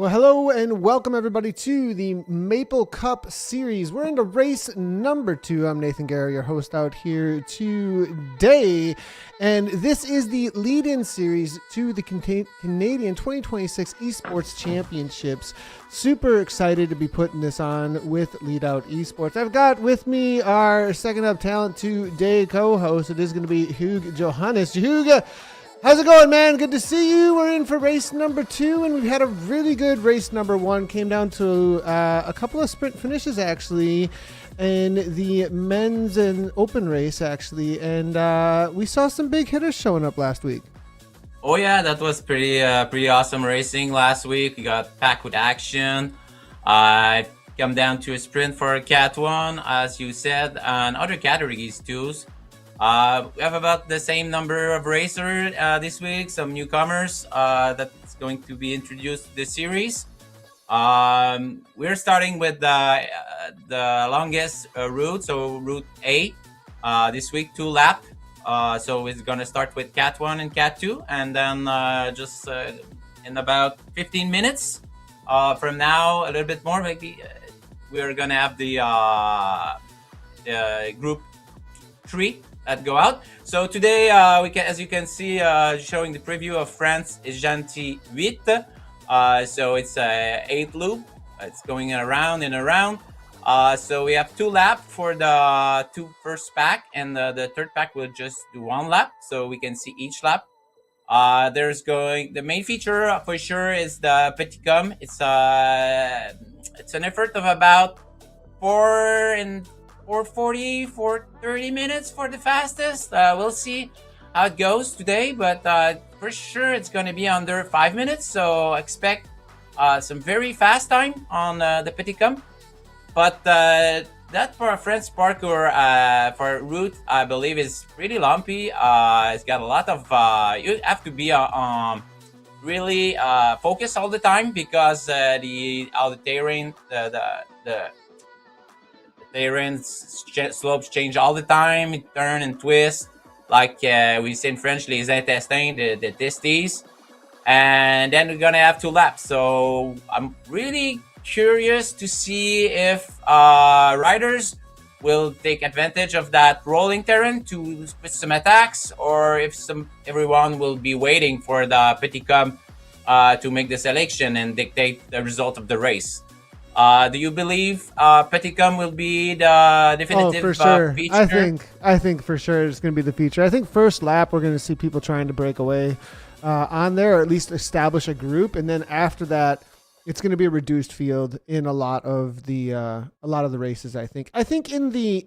Well, hello and welcome everybody to the Maple Cup series. We're into race number 2. I'm Nathan Guerra, your host out here today. And this is the lead-in series to the Canadian 2026 Esports Championships. Super excited to be putting this on with Lead Out Esports. I've got with me our second up talent today co-host. It is going to be Hugo Johannes. Hugo, how's it going, man? Good to see you. We're in for race number 2, and we've had a really good race number 1. Came down to a couple of sprint finishes, actually, in the men's and open race, actually. And we saw some big hitters showing up last week. Oh yeah, that was pretty awesome racing last week. We got packed with action. Come down to a sprint for Cat 1, as you said, and other categories too. We have about the same number of racers this week, some newcomers that's going to be introduced to the series. We're starting with the longest route, so Route A. This week, 2 lap. So it's going to start with Cat 1 and Cat 2, and then just in about 15 minutes from now, a little bit more, maybe, we're going to have the Group 3 that go out. So today, as you can see, showing the preview of France Gentil 8. So it's a 8 loop. It's going around and around. So we have 2 laps for the 2 first pack, and the third pack will just do 1 lap, so we can see each lap. The main feature for sure is the petit com. It's an effort of about 4:40, 4:30 minutes for the fastest. We'll see how it goes today, but for sure it's going to be under 5 minutes. So expect some very fast time on the petit com. But that for a French parkour for route, I believe, is pretty lumpy. It's got a lot of you have to be really focused all the time, because the terrain, the terrain slopes change all the time. It turn and twist, like we say in French, les intestins, the testes. And then we're gonna have 2 laps. So I'm really curious to see if riders will take advantage of that rolling terrain to put some attacks, or if everyone will be waiting for the petit com to make the selection and dictate the result of the race. Do you believe petit com will be the definitive for sure. feature? I think for sure it's going to be the feature. I think first lap we're going to see people trying to break away on there, or at least establish a group, and then after that, it's going to be a reduced field in a lot of the races. I think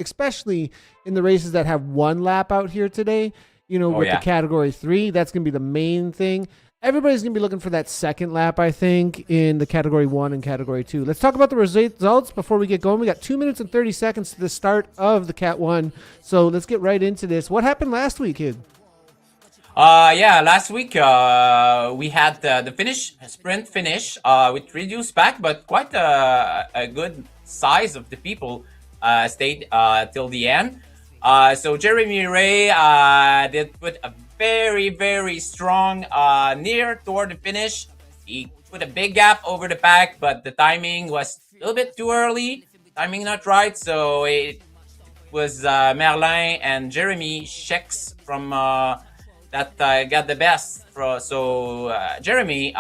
especially in the races that have 1 lap out here today, with the category 3, that's going to be the main thing. Everybody's going to be looking for that second lap, I think, in the category 1 and category 2. Let's talk about the results before we get going. We got 2 minutes and 30 seconds to the start of the Cat 1. So let's get right into this. What happened last week, kid? Last week we had the sprint finish with reduced pack, but quite a good size of the people stayed till the end. So Jeremy Ray did put a very, very strong near toward the finish. He put a big gap over the pack, but the timing was a little bit too early. Timing not right, so it was Merlin and Jeremy Shex from that got the best. So Jeremy,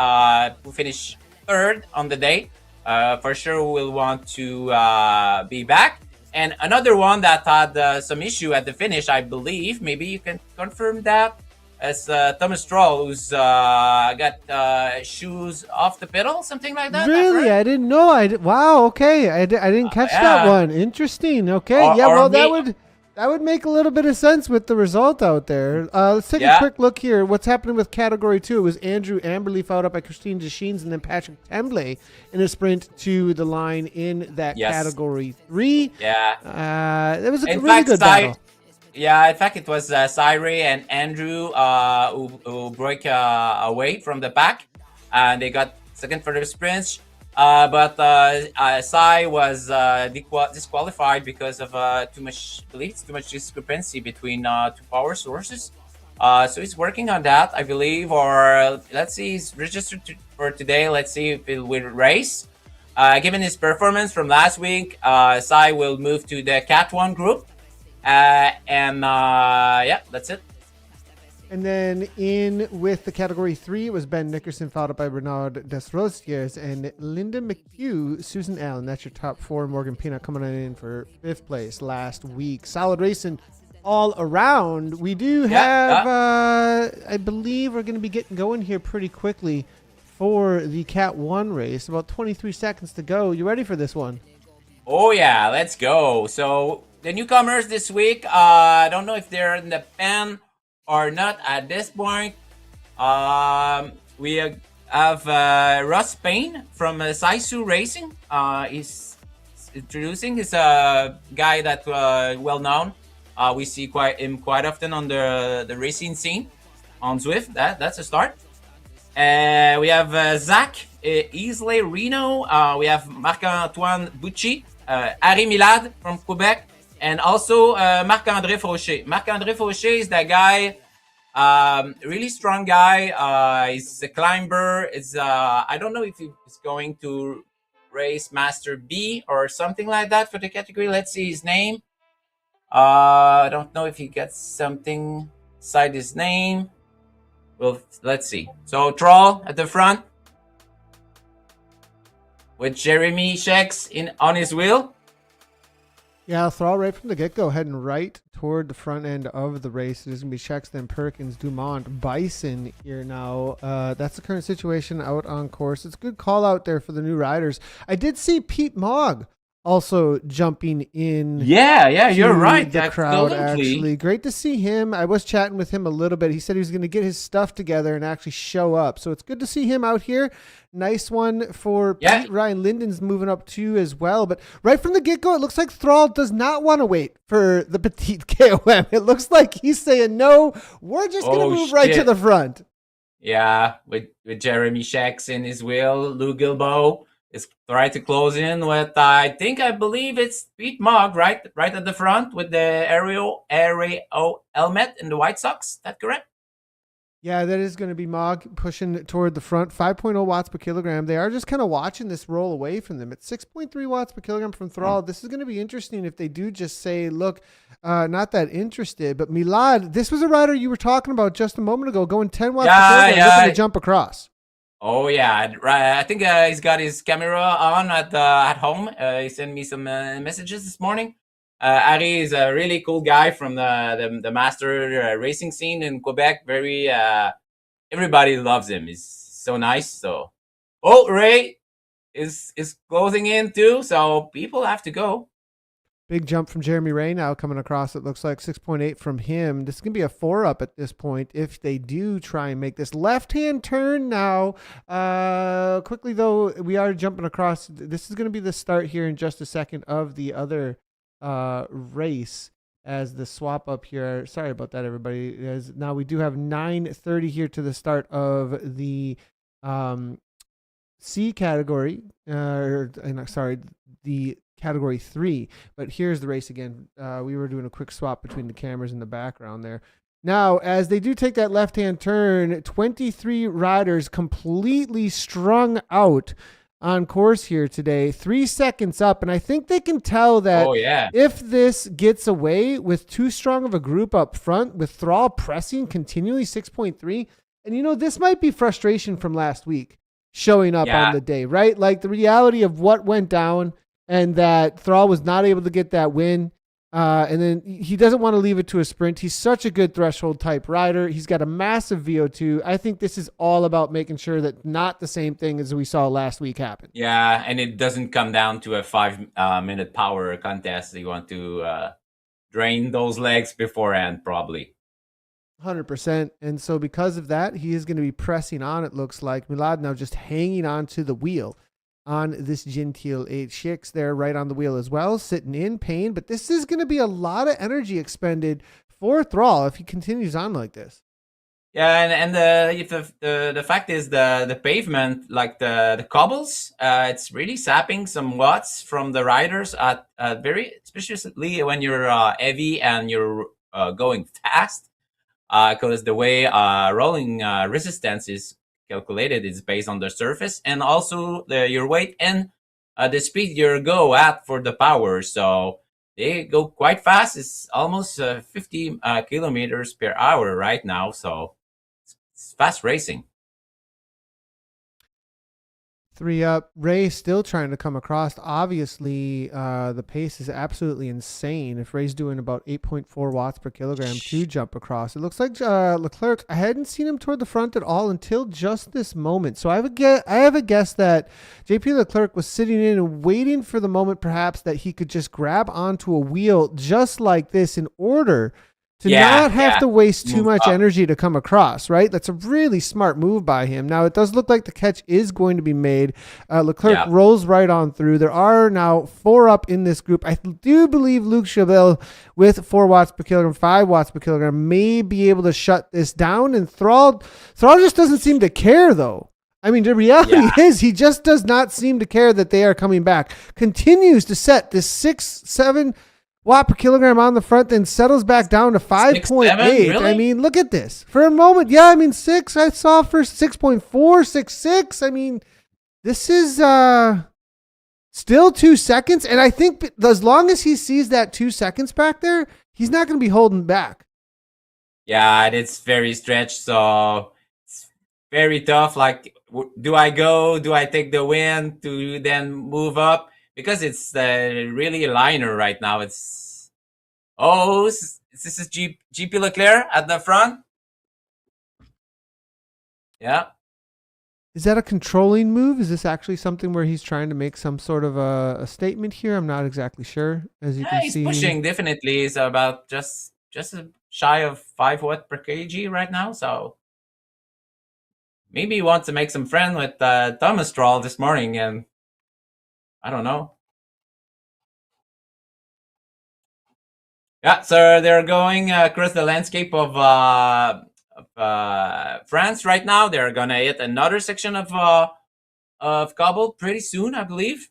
who finished 3rd on the day, for sure will want to be back. And another one that had some issue at the finish, I believe, maybe you can confirm that, as Thomas Stroll, who's got shoes off the pedal, something like that. Really? Right? I didn't know. Wow, okay. I didn't catch that one. Interesting. Okay. That would make a little bit of sense with the result out there. Let's take a quick look here. What's happening with category 2? It was Andrew Amberleaf out up by Christine Deschines, and then Patrick Temblay in a sprint to the line in that category 3. Yeah. It was a really good battle. Yeah, in fact, it was Cyril and Andrew who broke away from the pack, and they got second for the sprints. But Sai was disqualified because of too much discrepancy between 2 power sources. So he's working on that, I believe. Or let's see, he's registered for today. Let's see if it will race. Given his performance from last week, Sai will move to the Cat 1 group. Yeah, that's it. And then in with the category 3, it was Ben Nickerson, followed up by Bernard Desrosiers and Linda McHugh, Susan Allen. That's your top 4. Morgan Peanut coming in for 5th place last week. Solid racing all around. We do have, I believe we're going to be getting going here pretty quickly for the Cat 1 race. About 23 seconds to go. You ready for this one? Oh, yeah, let's go. So the newcomers this week, I don't know if they're in the pen or not at this point. We have Russ Payne from Saisu Racing. He's introducing. He's a guy that well known. We see him quite often on the racing scene on Zwift. That's a start. We have Zach Isley Reno. We have Marc-Antoine Bucci, Harry Milad from Quebec, and also Marc-André Fauché. Marc-André Fauché is that guy, really strong guy. He's a climber. I don't know if he's going to race Master B or something like that for the category. Let's see his name. I don't know if he gets something beside his name. Well, let's see. So Troll at the front with Jeremy Shex on his wheel. Yeah, Thrall right from the get-go, heading right toward the front end of the race. There's going to be Shex, then Perkins, Dumont, Bison here now. That's the current situation out on course. It's a good call out there for the new riders. I did see Pete Mogg also jumping in. Yeah, you're right. The crowd, actually. Great to see him. I was chatting with him a little bit. He said he was going to get his stuff together and actually show up. So it's good to see him out here. Nice one for Pete. Ryan Linden's moving up too as well. But right from the get-go, it looks like Thrall does not want to wait for the petite KOM. It looks like he's saying, no, we're just going to move right to the front. Yeah, with Jeremy Shex in his wheel, Lou Gilbo is trying to close in with, I believe it's Pete Mogg, right at the front with the aerial helmet and the White Sox. Is that correct? Yeah, that is going to be Mogg pushing toward the front. 5.0 watts per kilogram. They are just kind of watching this roll away from them. It's 6.3 watts per kilogram from Thrall. This is going to be interesting if they do just say, look, not that interested. But Milad, this was a rider you were talking about just a moment ago, going 10 watts per kilogram, looking to jump across. Oh yeah, right. I think he's got his camera on at home. He sent me some messages this morning. Ari is a really cool guy from the master racing scene in Quebec. Very everybody loves him. He's so nice. So Ray is closing in too. So people have to go. Big jump from Jeremy Ray now coming across. It looks like 6.8 from him. This is going to be a 4-up at this point if they do try and make this left-hand turn now. Quickly, though, we are jumping across. This is going to be the start here in just a second of the other race as the swap up here. Sorry about that, everybody. As now we do have 9:30 here to the start of the C category. The category 3, but here's the race again. We were doing a quick swap between the cameras in the background there. Now, as they do take that left-hand turn, 23 riders completely strung out on course here today. 3 seconds up, and I think they can tell that if this gets away with too strong of a group up front, with Thrall pressing continually 6.3, and this might be frustration from last week showing up on the day, right? Like the reality of what went down and that Thrall was not able to get that win. And then he doesn't want to leave it to a sprint. He's such a good threshold type rider. He's got a massive VO2. I think this is all about making sure that not the same thing as we saw last week happen. Yeah, and it doesn't come down to a 5-minute power contest. You want to drain those legs beforehand, probably. 100%. And so because of that, he is going to be pressing on, it looks like. Milad now just hanging on to the wheel on this Gentile 8. Shix there right on the wheel as well, sitting in pain. But this is going to be a lot of energy expended for Thrall if he continues on like this. Yeah, and the fact is the pavement, like the cobbles, it's really sapping some watts from the riders at very, especially when you're heavy and you're going fast. because the way rolling resistance is calculated is based on the surface and also your weight and the speed you go at for the power. So they go quite fast. It's almost 50 kilometers per hour right now. So it's fast racing. 3 up. Ray still trying to come across. Obviously, the pace is absolutely insane. If Ray's doing about 8.4 watts per kilogram to jump across, it looks like Leclerc. I hadn't seen him toward the front at all until just this moment. So I have a guess that JP Leclerc was sitting in and waiting for the moment, perhaps, that he could just grab onto a wheel just like this in order to not have to waste too much energy to come across, right? That's a really smart move by him. Now, it does look like the catch is going to be made. Leclerc rolls right on through. There are now 4 up in this group. I do believe Luc Chavel with 4 watts per kilogram, 5 watts per kilogram may be able to shut this down. And Thrall just doesn't seem to care, though. I mean, the reality is he just does not seem to care that they are coming back. Continues to set this 6-7 watt per kilogram on the front, then settles back down to 5.8. Really? I mean, look at this. For a moment, yeah, I mean, 6 I saw for 6.4, 6.6. I mean, this is still 2 seconds. And I think as long as he sees that 2 seconds back there, he's not going to be holding back. Yeah, it's very stretched. So it's very tough. Like, do I go? Do I take the win to then move up? Because it's really a liner right now. It's this is GP Leclerc at the front. Yeah. Is that a controlling move? Is this actually something where he's trying to make some sort of a statement here? I'm not exactly sure. As you can he's see, pushing definitely. He's about just shy of 5 watt per kg right now. So maybe he wants to make some friend with Thomas Stroll this morning, and I don't know. Yeah, so they're going across the landscape of France right now. They're gonna hit another section of cobble pretty soon, I believe.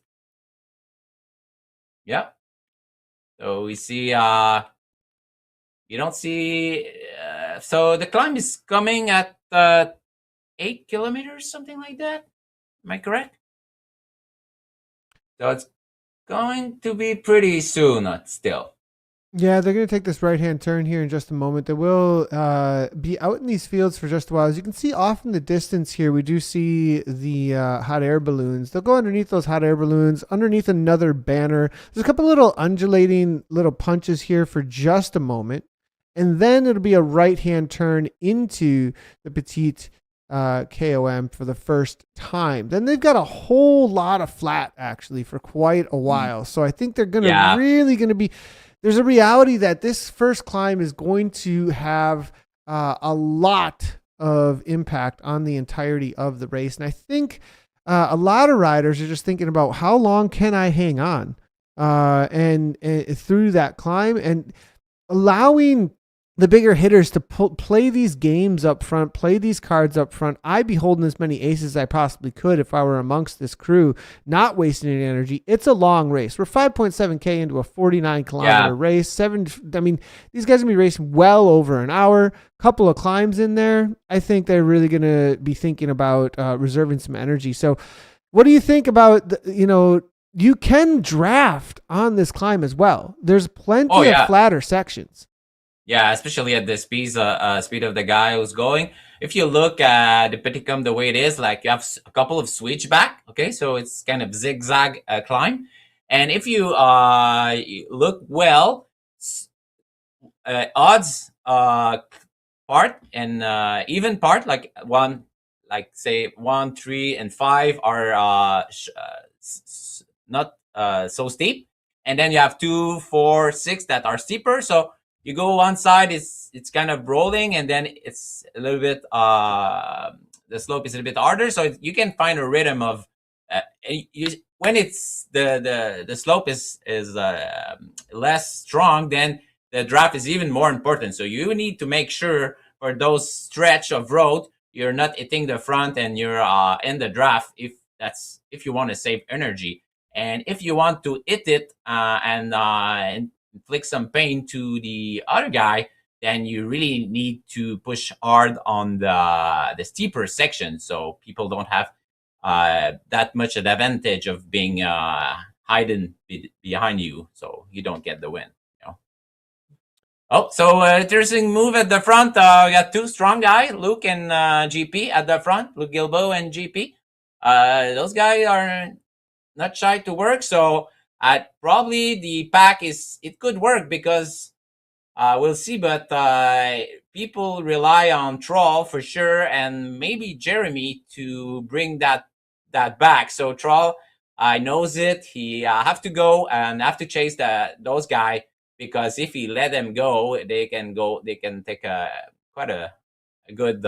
Yeah. So we see. You don't see. So the climb is coming at 8 kilometers, something like that. Am I correct? So it's going to be pretty soon, still. Yeah, they're going to take this right-hand turn here in just a moment. They will be out in these fields for just a while. As you can see off in the distance here, we do see the hot air balloons. They'll go underneath those hot air balloons, underneath another banner. There's a couple little undulating little punches here for just a moment. And then it'll be a right-hand turn into the Petite KOM for the first time. Then they've got a whole lot of flat, actually, for quite a while. So I think they're going to really going to be... There's a reality that this first climb is going to have a lot of impact on the entirety of the race. And I think a lot of riders are just thinking about how long can I hang on and through that climb, and allowing the bigger hitters to play these games up front, play these cards up front. I'd be holding as many aces as I possibly could if I were amongst this crew, not wasting any energy. It's a long race. We're 5.7K into a 49 kilometer race. I mean, these guys are going to be racing well over an hour, couple of climbs in there. I think they're really going to be thinking about reserving some energy. So what do you think about, you can draft on this climb as well. There's plenty of flatter sections. Yeah, especially at the speed of the guy who's going. If you look at the Petitcom the way it is, like you have a couple of switchback, okay, so it's kind of zigzag climb. And if you look well, odds part and even part, like say 1, 3, and 5 are not so steep, and then you have 2, 4, 6 that are steeper. So you go one side, it's kind of rolling, and then it's a little bit the slope is a little bit harder. So you can find a rhythm of when it's the slope is less strong, then the draft is even more important. So you need to make sure for those stretch of road you're not hitting the front and you're in the draft if you want to save energy. And if you want to hit it and inflict some pain to the other guy, then you really need to push hard on the steeper section, so people don't have that much advantage of being hidden behind you, so you don't get the win. Oh, so interesting move at the front. We got two strong guys, Luke and GP at the front. Luke Gilbo and GP. Those guys are not shy to work. So probably the pack it could work because we'll see. But people rely on Troll for sure, and maybe Jeremy to bring that back. So Troll knows it. He have to go and have to chase those guys, because if he let them go, they can take quite a good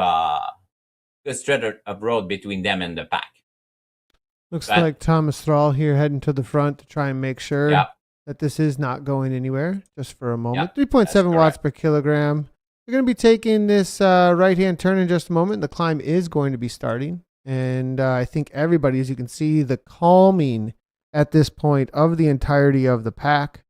stretch of road between them and the pack. Looks like Thomas Thrall here heading to the front to try and make sure that this is not going anywhere just for a moment. 3.7 watts per kilogram. We're going to be taking this right-hand turn in just a moment. The climb is going to be starting. And I think everybody, as you can see, the calming at this point of the entirety of the pack.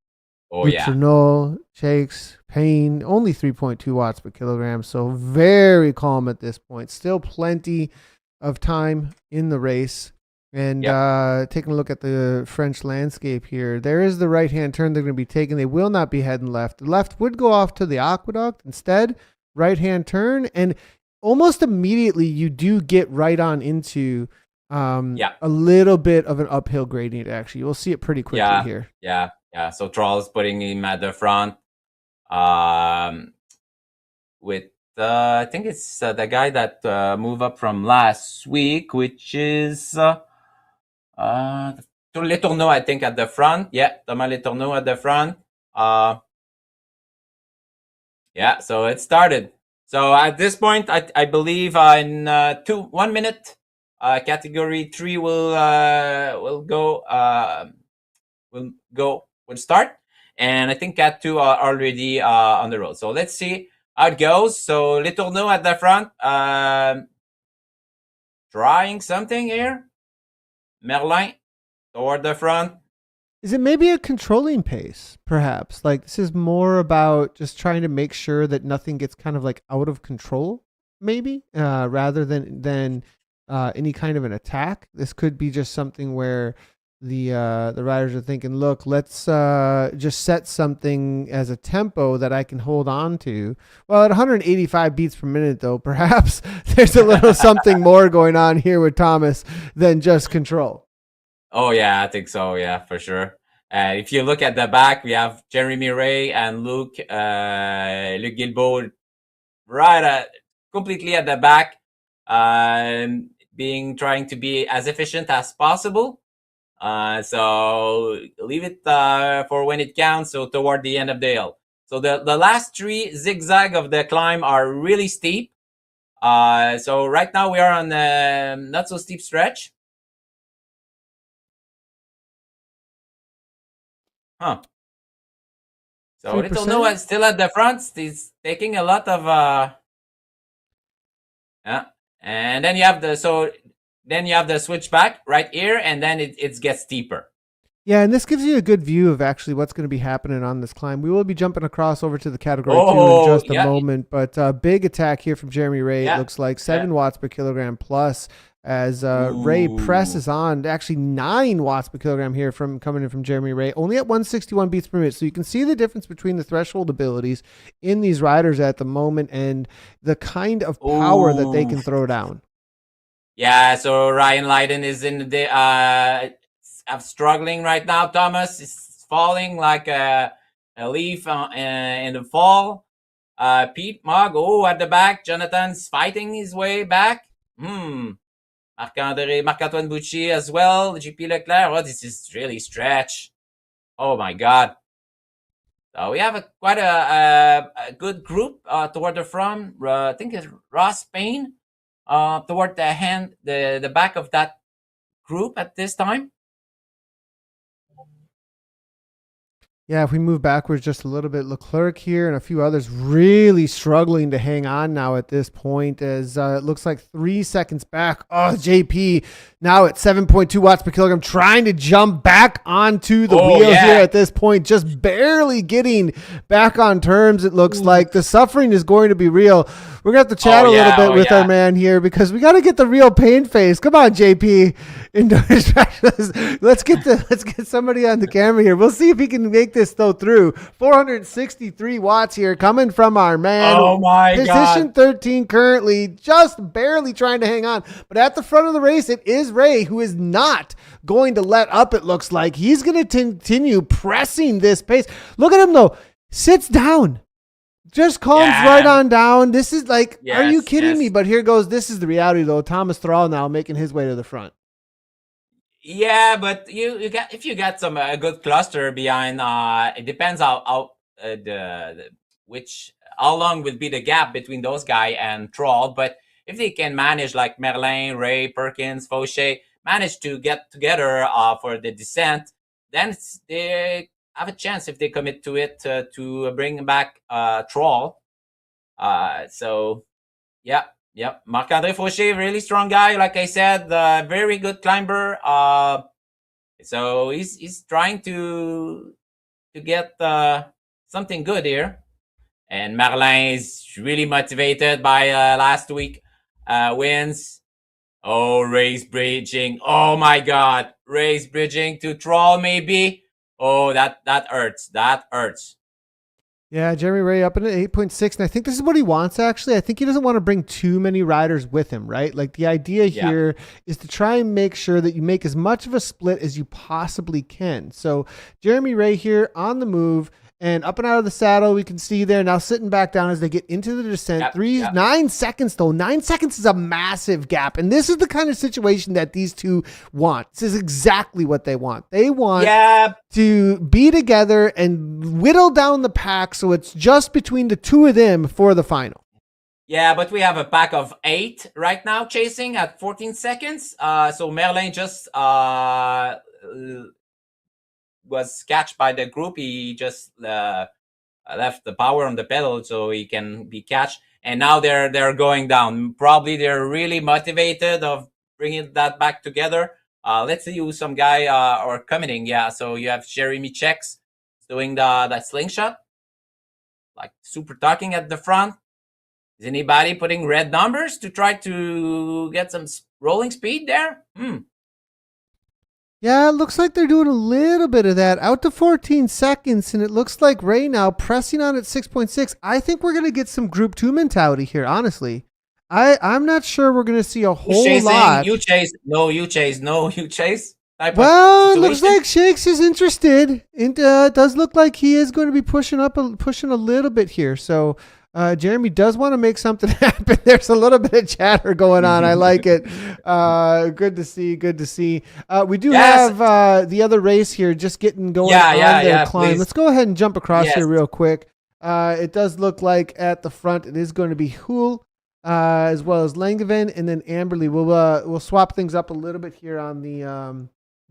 Retronol, Shakes, Pain, only 3.2 watts per kilogram. So very calm at this point. Still plenty of time in the race. And taking a look at the French landscape here, there is the right-hand turn they're going to be taking. They will not be heading left. The left would go off to the aqueduct. Instead, right-hand turn. And almost immediately, you do get right on into a little bit of an uphill gradient, actually. You'll see it pretty quickly here. Yeah. So Troll's putting him at the front with I think it's the guy that moved up from last week, which is Letourneau, I think, at the front. Yeah, Thomas Letourneau at the front. So it started. So at this point, I believe in 1 minute, category 3 will start, and I think Cat 2 are already on the road. So let's see how it goes. So Letourneau at the front, trying something here. Merlin toward the front. Is it maybe a controlling pace, perhaps? Like this is more about just trying to make sure that nothing gets kind of like out of control, maybe, rather than any kind of an attack. This could be just something where the riders are thinking, look, let's just set something as a tempo that I can hold on to. Well, at 185 beats per minute, though, perhaps there's a little something more going on here with Thomas than just control. Oh, yeah, I think so. Yeah, for sure. If you look at the back, we have Jeremy Ray and Luke Guilbeault completely at the back, trying to be as efficient as possible. So leave it for when it counts, so toward the end of the hill. So the last 3 zigzag of the climb are really steep. So right now we are on a not so steep stretch. So Letourneau is still at the front. He's taking a lot of and then you have the switchback right here, and then it gets steeper. Yeah, and this gives you a good view of actually what's going to be happening on this climb. We will be jumping across over to the category 2 in just a moment, but big attack here from Jeremy Ray. It looks like 7 watts per kilogram plus as Ray presses on. Actually 9 watts per kilogram here coming in from Jeremy Ray, only at 161 beats per minute. So you can see the difference between the threshold abilities in these riders at the moment and the kind of power that they can throw down. Yeah, so Ryan Leiden is in the struggling right now. Thomas is falling like a leaf in the fall. Pete Mogg, at the back. Jonathan's fighting his way back. Marc-Antoine Boucher as well. GP Leclerc. This is really stretch. Oh my God. So we have quite a good group toward the front. I think it's Ross Payne toward the back of that group at this time. Yeah, if we move backwards just a little bit, Leclerc here and a few others really struggling to hang on now at this point, as it looks like 3 seconds back. Oh, JP now at 7.2 watts per kilogram, trying to jump back onto the wheels here at this point, just barely getting back on terms. It looks like the suffering is going to be real. We're going to have to chat a little bit with our man here because we got to get the real pain face. Come on, JP. Let's get somebody on the camera here. We'll see if he can make this though through. 463 watts here coming from our man. Oh my God. Position 13 currently, just barely trying to hang on. But at the front of the race, it is Ray, who is not going to let up, it looks like. He's going to continue pressing this pace. Look at him though. Sits down. Just calms right on down. This is like, are you kidding me? But here goes. This is the reality, though. Thomas Thrall now making his way to the front. Yeah, but you got if you got some good cluster behind. It depends how how long will be the gap between those guys and Troll. But if they can manage like Merlin, Ray, Perkins, Fauché, manage to get together for the descent, then they have a chance if they commit to it to bring back Troll. So, yeah. Yep. Marc-André Fauché, really strong guy. Like I said, very good climber. So he's trying to get something good here. And Marlin is really motivated by last week wins. Oh, Ray's bridging. Oh my God. Ray's bridging to Troll maybe. Oh, that hurts. That hurts. Yeah, Jeremy Ray up in at 8.6. And I think this is what he wants, actually. I think he doesn't want to bring too many riders with him, right? Like the idea here is to try and make sure that you make as much of a split as you possibly can. So Jeremy Ray here on the move. And up and out of the saddle, we can see there now sitting back down as they get into the descent. 9 seconds, though. 9 seconds is a massive gap. And this is the kind of situation that these two want. This is exactly what they want. They want to be together and whittle down the pack so it's just between the two of them for the final. Yeah, but we have a pack of 8 right now chasing at 14 seconds. So Merlin just was catched by the group. He just left the power on the pedal so he can be catched. And now they're going down. Probably they're really motivated of bringing that back together. Let's see who some guy are committing. Yeah, so you have Jeremy Checks doing that slingshot, like super talking at the front. Is anybody putting red numbers to try to get some rolling speed there? Yeah, it looks like they're doing a little bit of that. Out to 14 seconds, and it looks like Ray now pressing on at 6.6. I think we're going to get some Group 2 mentality here, honestly. I'm not sure we're going to see a whole lot. You chase. No, you chase. No, you chase. Well, it looks like Shakes is interested. It does look like he is going to be pushing a little bit here. So Jeremy does want to make something happen. There's a little bit of chatter going on. I like it. Good to see. We do have the other race here just getting going on their climb. Please. Let's go ahead and jump across here real quick. It does look like at the front it is going to be Houle as well as Langevin and then Amberley. We'll swap things up a little bit here on the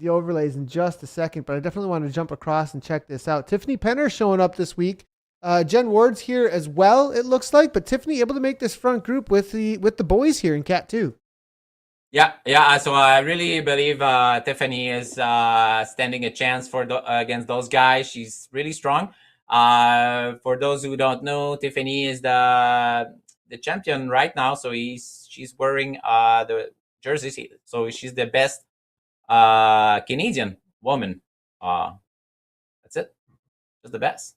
overlays in just a second, but I definitely want to jump across and check this out. Tiffany Penner showing up this week. Jen Ward's here as well, it looks like, but Tiffany able to make this front group with the boys here in Cat 2. Yeah. So I really believe Tiffany is standing a chance for against those guys. She's really strong. For those who don't know, Tiffany is the champion right now. So she's wearing the jersey. So she's the best Canadian woman. That's it. Just the best.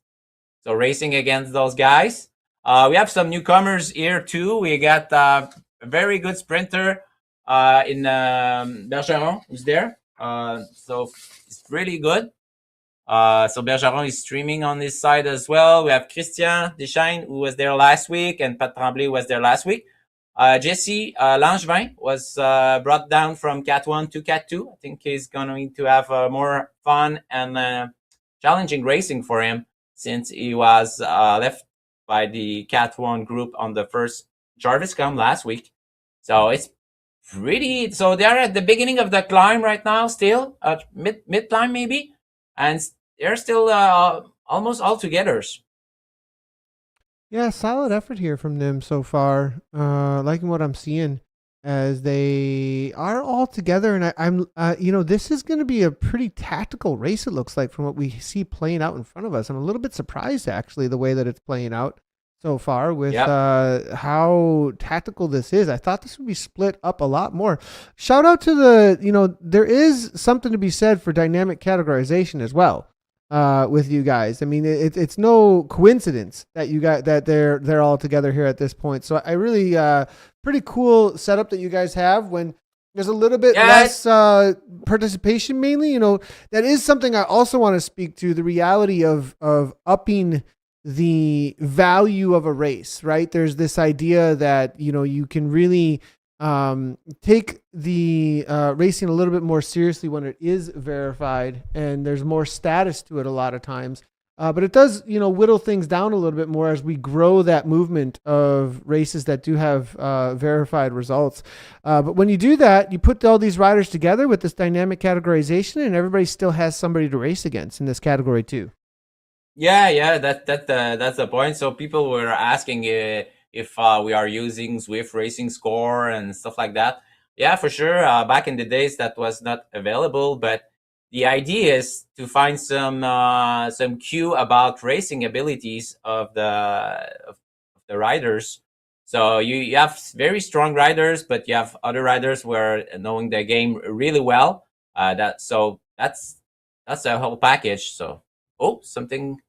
So racing against those guys. We have some newcomers here too. We got a very good sprinter in Bergeron, who's there. So it's really good. So Bergeron is streaming on this side as well. We have Christian Deschaines, who was there last week, and Pat Tremblay was there last week. Jesse Langevin was brought down from Cat 1 to Cat 2. I think he's going to have more fun and challenging racing for him, since he was left by the Cat 1 group on the first Jarvis Come last week. So it's pretty... So they're at the beginning of the climb right now, still. Mid climb maybe. And they're still almost all together. Yeah, solid effort here from them so far. Liking what I'm seeing as they are all together, and this is going to be a pretty tactical race. It looks like from what we see playing out in front of us. I'm a little bit surprised actually the way that it's playing out so far with Yep. how tactical this is. I thought this would be split up a lot more. Shout out to there is something to be said for dynamic categorization as well with you guys. I mean, it's no coincidence that you got that they're all together here at this point. So I really pretty cool setup that you guys have when there's a little bit Yeah. less participation. Mainly, that is something I also want to speak to, the reality of upping the value of a race. Right? There's this idea that you can really take the racing a little bit more seriously when it is verified, and there's more status to it a lot of times. But it does, whittle things down a little bit more as we grow that movement of races that do have verified results. But when you do that, you put all these riders together with this dynamic categorization, and everybody still has somebody to race against in this category too. Yeah. That's the point. So people were asking if we are using Swift Racing Score and stuff like that. Yeah, for sure. Back in the days, that was not available, but the idea is to find some cue about racing abilities of the riders. So you have very strong riders, but you have other riders who are knowing the game really well. That's a whole package. So something.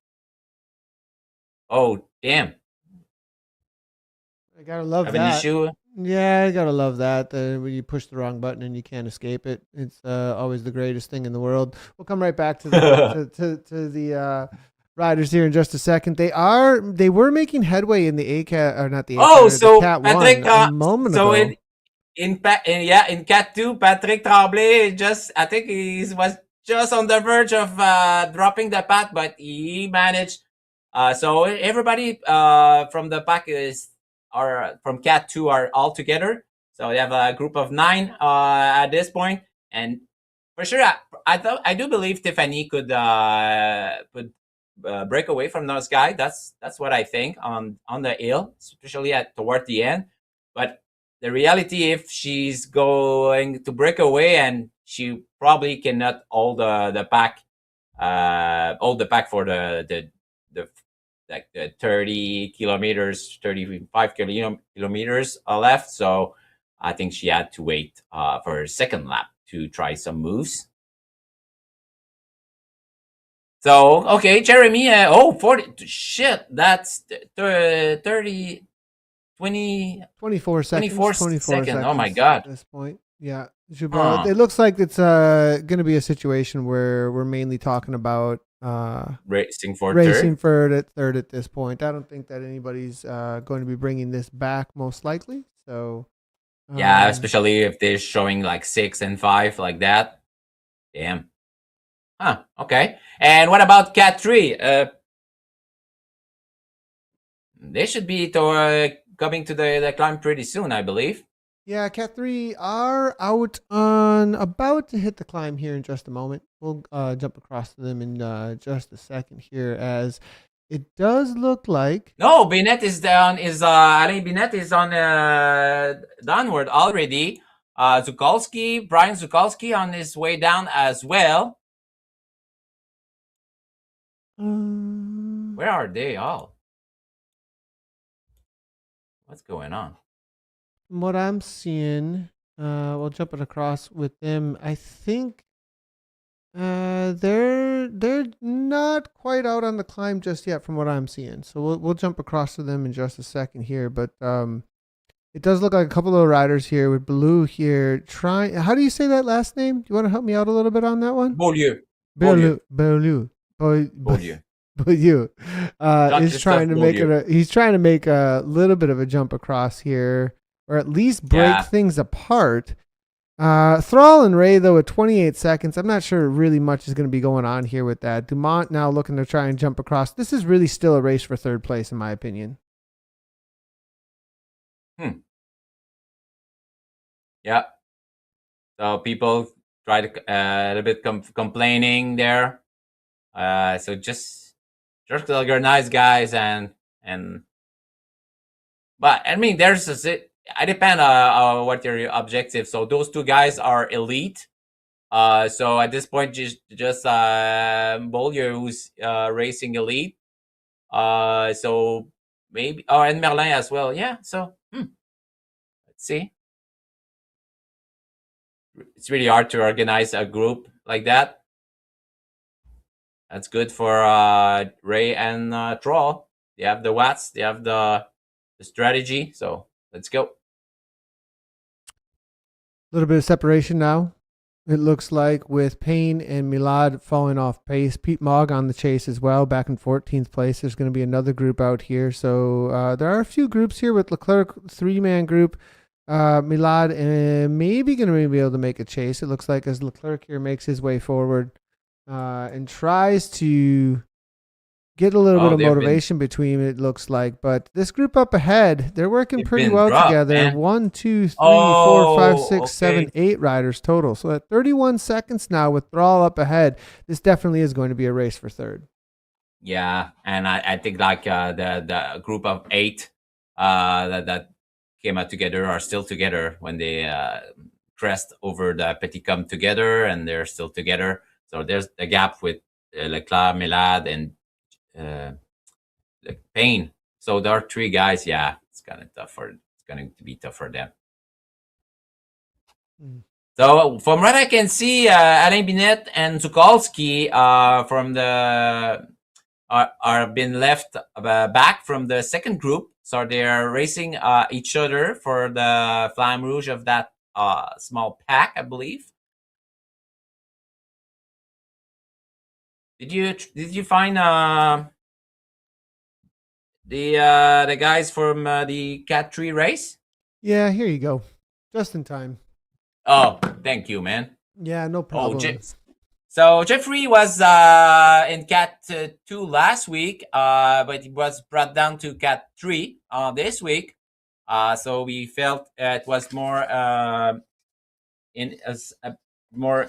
Oh, damn. I gotta love Have an that. issue? Yeah, I gotta love that. When you push the wrong button and you can't escape it, it's always the greatest thing in the world. We'll come right back to the riders here in just a second. They were making headway in the A cat, or not the A cat, Oh, or the so cat Patrick, one a moment so ago. in Cat 2, Patrick Tremblay I think he was just on the verge of dropping the path, but he managed. So everybody from the pack are from Cat 2 are all together. So they have a group of 9 at this point, and for sure, I do believe Tiffany could break away from those guys. That's what I think on the hill, especially at toward the end. But the reality, if she's going to break away, and she probably cannot hold the pack for the like the 30 kilometers, 35 kilometers left. So I think she had to wait for her second lap to try some moves. So, okay, Jeremy, 40, shit, that's 30, 20, 24 seconds. 24 24 seconds. Oh my seconds at God. this point. Yeah, Jabal. Huh. It looks like it's going to be a situation where we're mainly talking about Racing for racing third. for third at this point. I don't think that anybody's going to be bringing this back, most likely. So, Yeah, um, especially if they're showing like 6 and 5 like that. Damn. Huh. Okay. And what about Cat 3? They should be coming to the climb pretty soon, I believe. yeah, Cat 3 are out on about to hit the climb here in just a moment. We'll jump across to them in just a second here, as it does look like. No, Binet is down. Alain Binet is on downward already. Brian Zukalski on his way down as well. Where are they all? What's going on? From what I'm seeing, we'll jump it across with them. I think they're not quite out on the climb just yet, from what I'm seeing. So we'll jump across to them in just a second here. But it does look like a couple of riders here with Blue here. Trying. How do you say that last name? Do you want to help me out a little bit on that one? Beaulieu. Beaulieu. Berlu, Beaulieu. but you is Jean-Christophe trying to make Beaulieu. it. He's trying to make a little bit of a jump across here, or at least break Yeah. things apart. Thrall and Ray though at 28 seconds. I'm not sure really much is going to be going on here with that. Dumont now looking to try and jump across. This is really still a race for third place in my opinion. Yeah. So people try to a little bit complaining there. So just organize guys and but I mean I depend on what your objective. So those two guys are elite. So at this point, just Beaulieu who's racing elite. So maybe and Merlin as well. Yeah. So let's see. It's really hard to organize a group like that. That's good for Ray and Troll. They have the watts. They have the strategy. So let's go. A little bit of separation now. It looks like with Payne and Milad falling off pace. Pete Mogg on the chase as well, back in 14th place. There's going to be another group out here. So there are a few groups here with Leclerc, 3-man group. Milad maybe going to be able to make a chase. It looks like as Leclerc here makes his way forward and tries to get a little bit of motivation between it looks like, but this group up ahead, they're working pretty well together. Man. 1, 2, 3, 4, 5, 6, 7, 8 riders total. So at 31 seconds now with Thrall up ahead, this definitely is going to be a race for third. Yeah, and I think like the group of 8 that came out together are still together when they crest over the Petit Cum together, and they're still together. So there's a gap with Leclerc, Milad, and Payne. So there are 3 guys. Yeah, it's kind of tough it's going to be tough for them. So from what I can see, Alain Binet and Zukalski from the are been left back from the second group. So they're racing each other for the Flamme Rouge of that small pack, I believe. Did you find the guys from the Cat 3 race? Yeah, here you go. Just in time. Oh, thank you, man. Yeah, no problem. So Jeffrey was in Cat 2 last week, but he was brought down to Cat 3 this week. So we felt it was more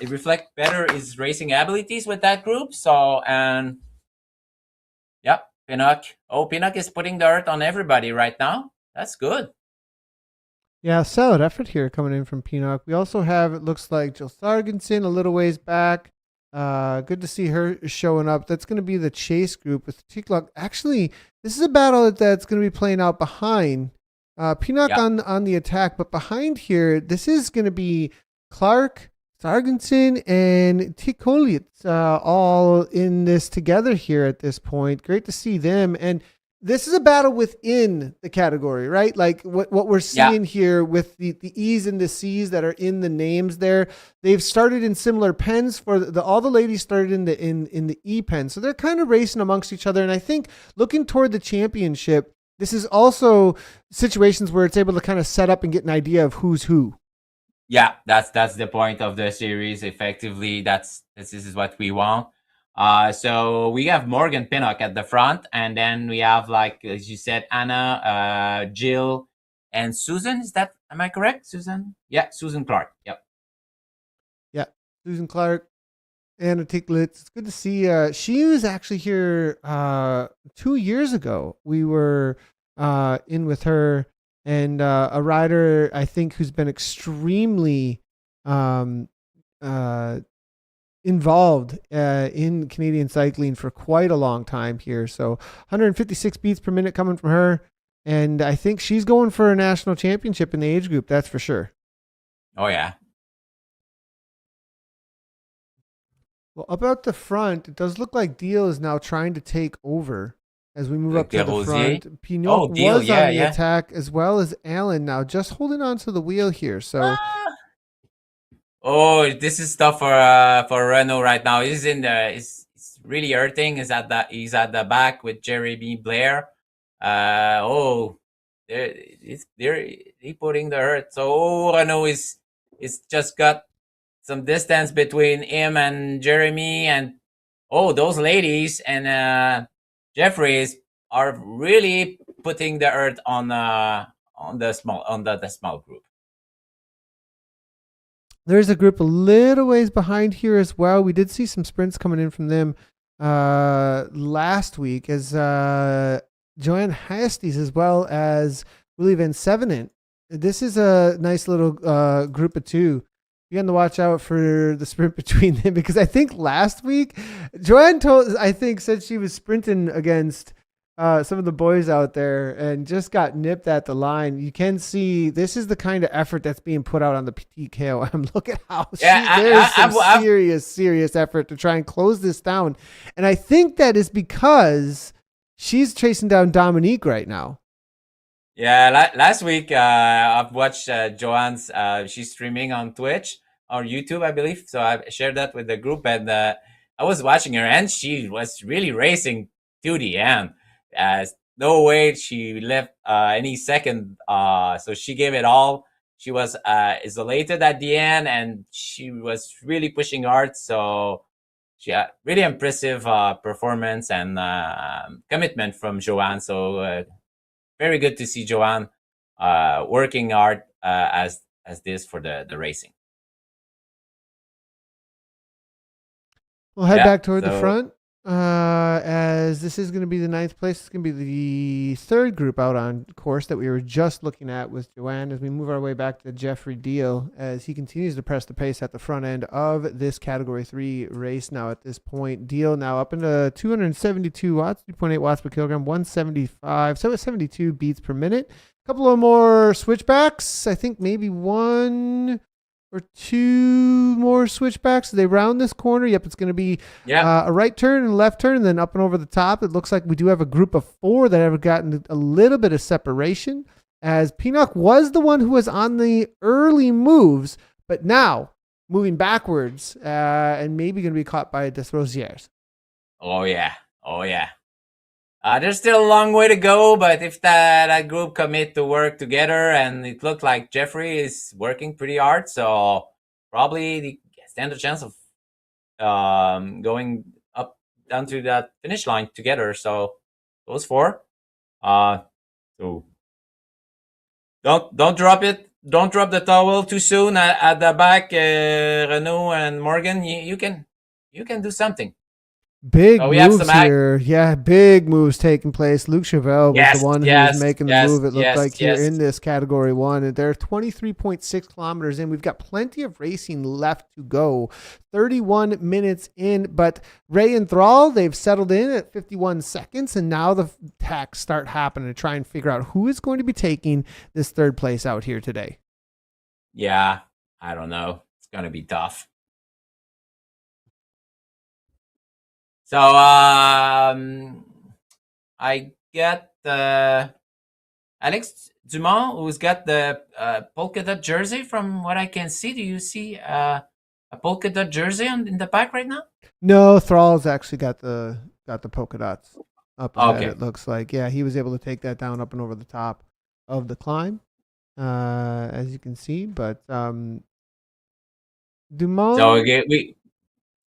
it reflect better his racing abilities with that group. So and yeah, Pinnock. Oh, Pinnock is putting the earth on everybody right now. That's good. Yeah, solid effort here coming in from Pinnock. We also have, it looks like, Jill Sargenson a little ways back. Good to see her showing up. That's going to be the chase group with Tiklock. Actually, this is a battle that's going to be playing out behind Pinnock on the attack, but behind here, this is going to be Clark, Sargenson, and Tikolitz all in this together here at this point. Great to see them. And this is a battle within the category, right? Like what we're seeing here with the E's and the C's that are in the names there. They've started in similar pens for all the ladies started in the E pen. So they're kind of racing amongst each other. And I think looking toward the championship, this is also situations where it's able to kind of set up and get an idea of who's who. Yeah, that's the point of the series. Effectively, this is what we want. So we have Morgan Pinnock at the front, and then we have, like as you said, Anna, Jill, and Susan. Am I correct? Susan? Yeah, Susan Clark. Yep. Yeah, Susan Clark, Anna Tiklitz. It's good to see. She was actually here 2 years ago. We were in with her and a rider, I think, who's been extremely involved in Canadian cycling for quite a long time here. So 156 beats per minute coming from her. And I think she's going for a national championship in the age group. That's for sure. Oh, yeah. Well, about the front, it does look like Deal is now trying to take over as we move up to the front. Pinot was on the attack as well as Allen now just holding on to the wheel here. So oh, this is tough for Renault right now. He's in the. It's really hurting. He's at the back with Jeremy Blair. They're putting the hurt. So Renault is just got some distance between him and Jeremy, and those ladies and Jeffries are really putting the hurt on the small group. There's a group a little ways behind here as well. We did see some sprints coming in from them. last week as Joanne Hasties as well as Willie Van Sevenant. This is a nice little group of two. You got to watch out for the sprint between them because I think last week Joanne said she was sprinting against some of the boys out there and just got nipped at the line. You can see this is the kind of effort that's being put out on the PKOM. Look at how there's some serious effort to try and close this down. And I think that is because she's chasing down Dominique right now. Yeah, last week I've watched Joanne's. She's streaming on Twitch or YouTube, I believe. So I shared that with the group, and I was watching her, and she was really racing to the end. No way she left any second. So she gave it all. She was isolated at the end, and she was really pushing hard. So she had really impressive performance and commitment from Joanne. So very good to see Joanne working hard as this for the racing. We'll head back toward the front. As this is going to be the ninth place. It's going to be the third group out on course that we were just looking at with Joanne as we move our way back to Jeffrey Deal as he continues to press the pace at the front end of this Category 3 race now at this point. Deal now up into 272 watts, 2.8 watts per kilogram, 175, so it's 72 beats per minute. A couple of more switchbacks. I think maybe one or two more switchbacks. They round this corner. Yep, it's going to be a right turn and left turn, and then up and over the top. It looks like we do have a group of four that have gotten a little bit of separation, as Pinnock was the one who was on the early moves, but now moving backwards and maybe going to be caught by Desrosiers. Oh, yeah. There's still a long way to go, but if that group commit to work together, and it looked like Jeffrey is working pretty hard, so probably they stand a chance of going up down to that finish line together. So those four. So don't drop it. Don't drop the towel too soon at the back. Renault and Morgan, you can do something. Big moves here. Yeah, big moves taking place. Luc Chevelle was the one who was making the move, it looked like, here in this Category 1. And they're 23.6 kilometers in. We've got plenty of racing left to go. 31 minutes in. But Ray and Thrall, they've settled in at 51 seconds. And now the attacks start happening to try and figure out who is going to be taking this third place out here today. Yeah, I don't know. It's going to be tough. So I get Alex Dumont, who's got the polka dot jersey. From what I can see, do you see a polka dot jersey in the back right now? No, Thrall's actually got the polka dots up ahead. It looks like, yeah, he was able to take that down up and over the top of the climb, as you can see. But Dumont. So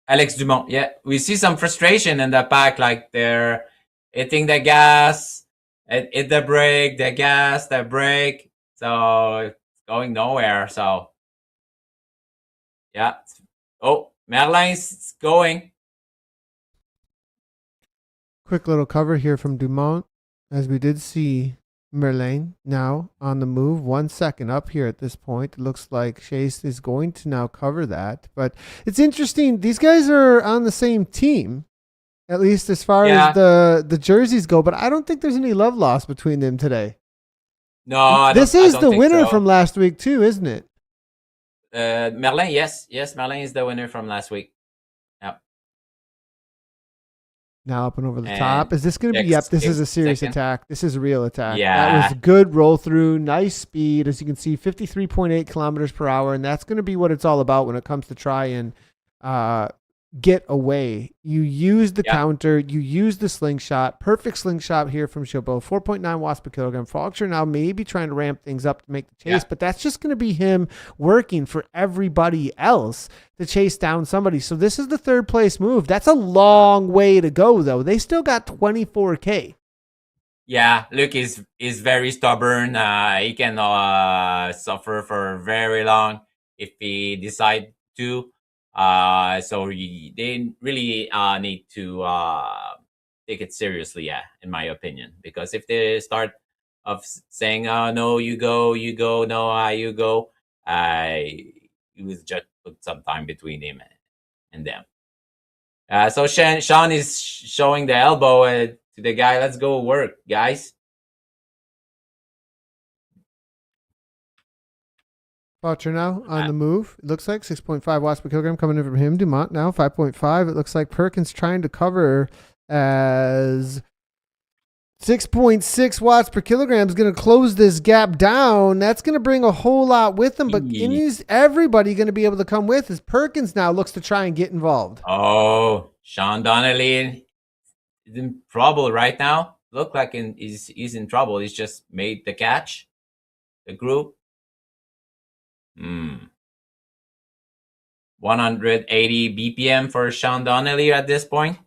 Alex Dumont, yeah. We see some frustration in the pack, like they're hitting the gas, hit the brake, the gas, the brake. So it's going nowhere. So, yeah. Oh, Merlin's going. Quick little cover here from Dumont, as we did see Merlin now on the move. 1 second up here at this point. It looks like Chase is going to now cover that. But it's interesting. These guys are on the same team, at least as far as the jerseys go. But I don't think there's any love lost between them today. No, this is the winner from last week too, isn't it? Merlin, yes. Merlin is the winner from last week. Now up and over the top. Is this going to be? Yep, this is a serious attack. This is a real attack. Yeah. That was a good roll through. Nice speed. As you can see, 53.8 kilometers per hour. And that's going to be what it's all about when it comes to try and get away. You use the counter. You use the slingshot. Perfect slingshot here from Chabot. 4.9 watts per kilogram. Faulkner now maybe trying to ramp things up to make the chase, but that's just going to be him working for everybody else to chase down somebody. So this is the third place move. That's a long way to go, though. They still got 24K. Yeah, Luke is very stubborn. He can suffer for very long if he decide to. So they really need to take it seriously, yeah, in my opinion. Because if they start of saying, "Oh no, you go, no, you go," it was just put some time between him and them. So Sean is showing the elbow to the guy. Let's go work, guys. Boucher now on the move. It looks like 6.5 watts per kilogram coming in from him. Dumont now 5.5. It looks like Perkins trying to cover as 6.6 watts per kilogram is going to close this gap down. That's going to bring a whole lot with them, but is everybody going to be able to come with as Perkins now looks to try and get involved? Oh, Sean Donnelly is in trouble right now. Look like he's in trouble. He's just made the catch. The group. 180 BPM for Sean Donnelly at this point.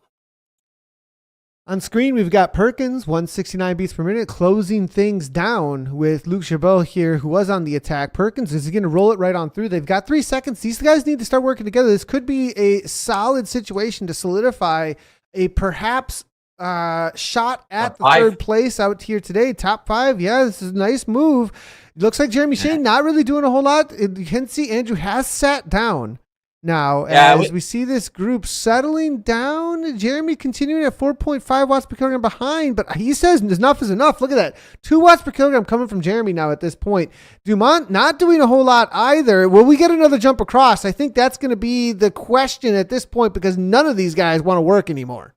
On screen, we've got Perkins, 169 beats per minute, closing things down with Luc Chabot here, who was on the attack. Perkins is going to roll it right on through. They've got 3 seconds. These guys need to start working together. This could be a solid situation to solidify a perhaps shot at the third place out here today. Top 5. Yeah, this is a nice move. It looks like Jeremy Shane not really doing a whole lot. You can see Andrew has sat down now as we see this group settling down. Jeremy continuing at 4.5 watts per kilogram behind, but he says enough is enough. Look at that. 2 watts per kilogram coming from Jeremy now at this point. Dumont not doing a whole lot either. Will we get another jump across? I think that's going to be the question at this point because none of these guys want to work anymore.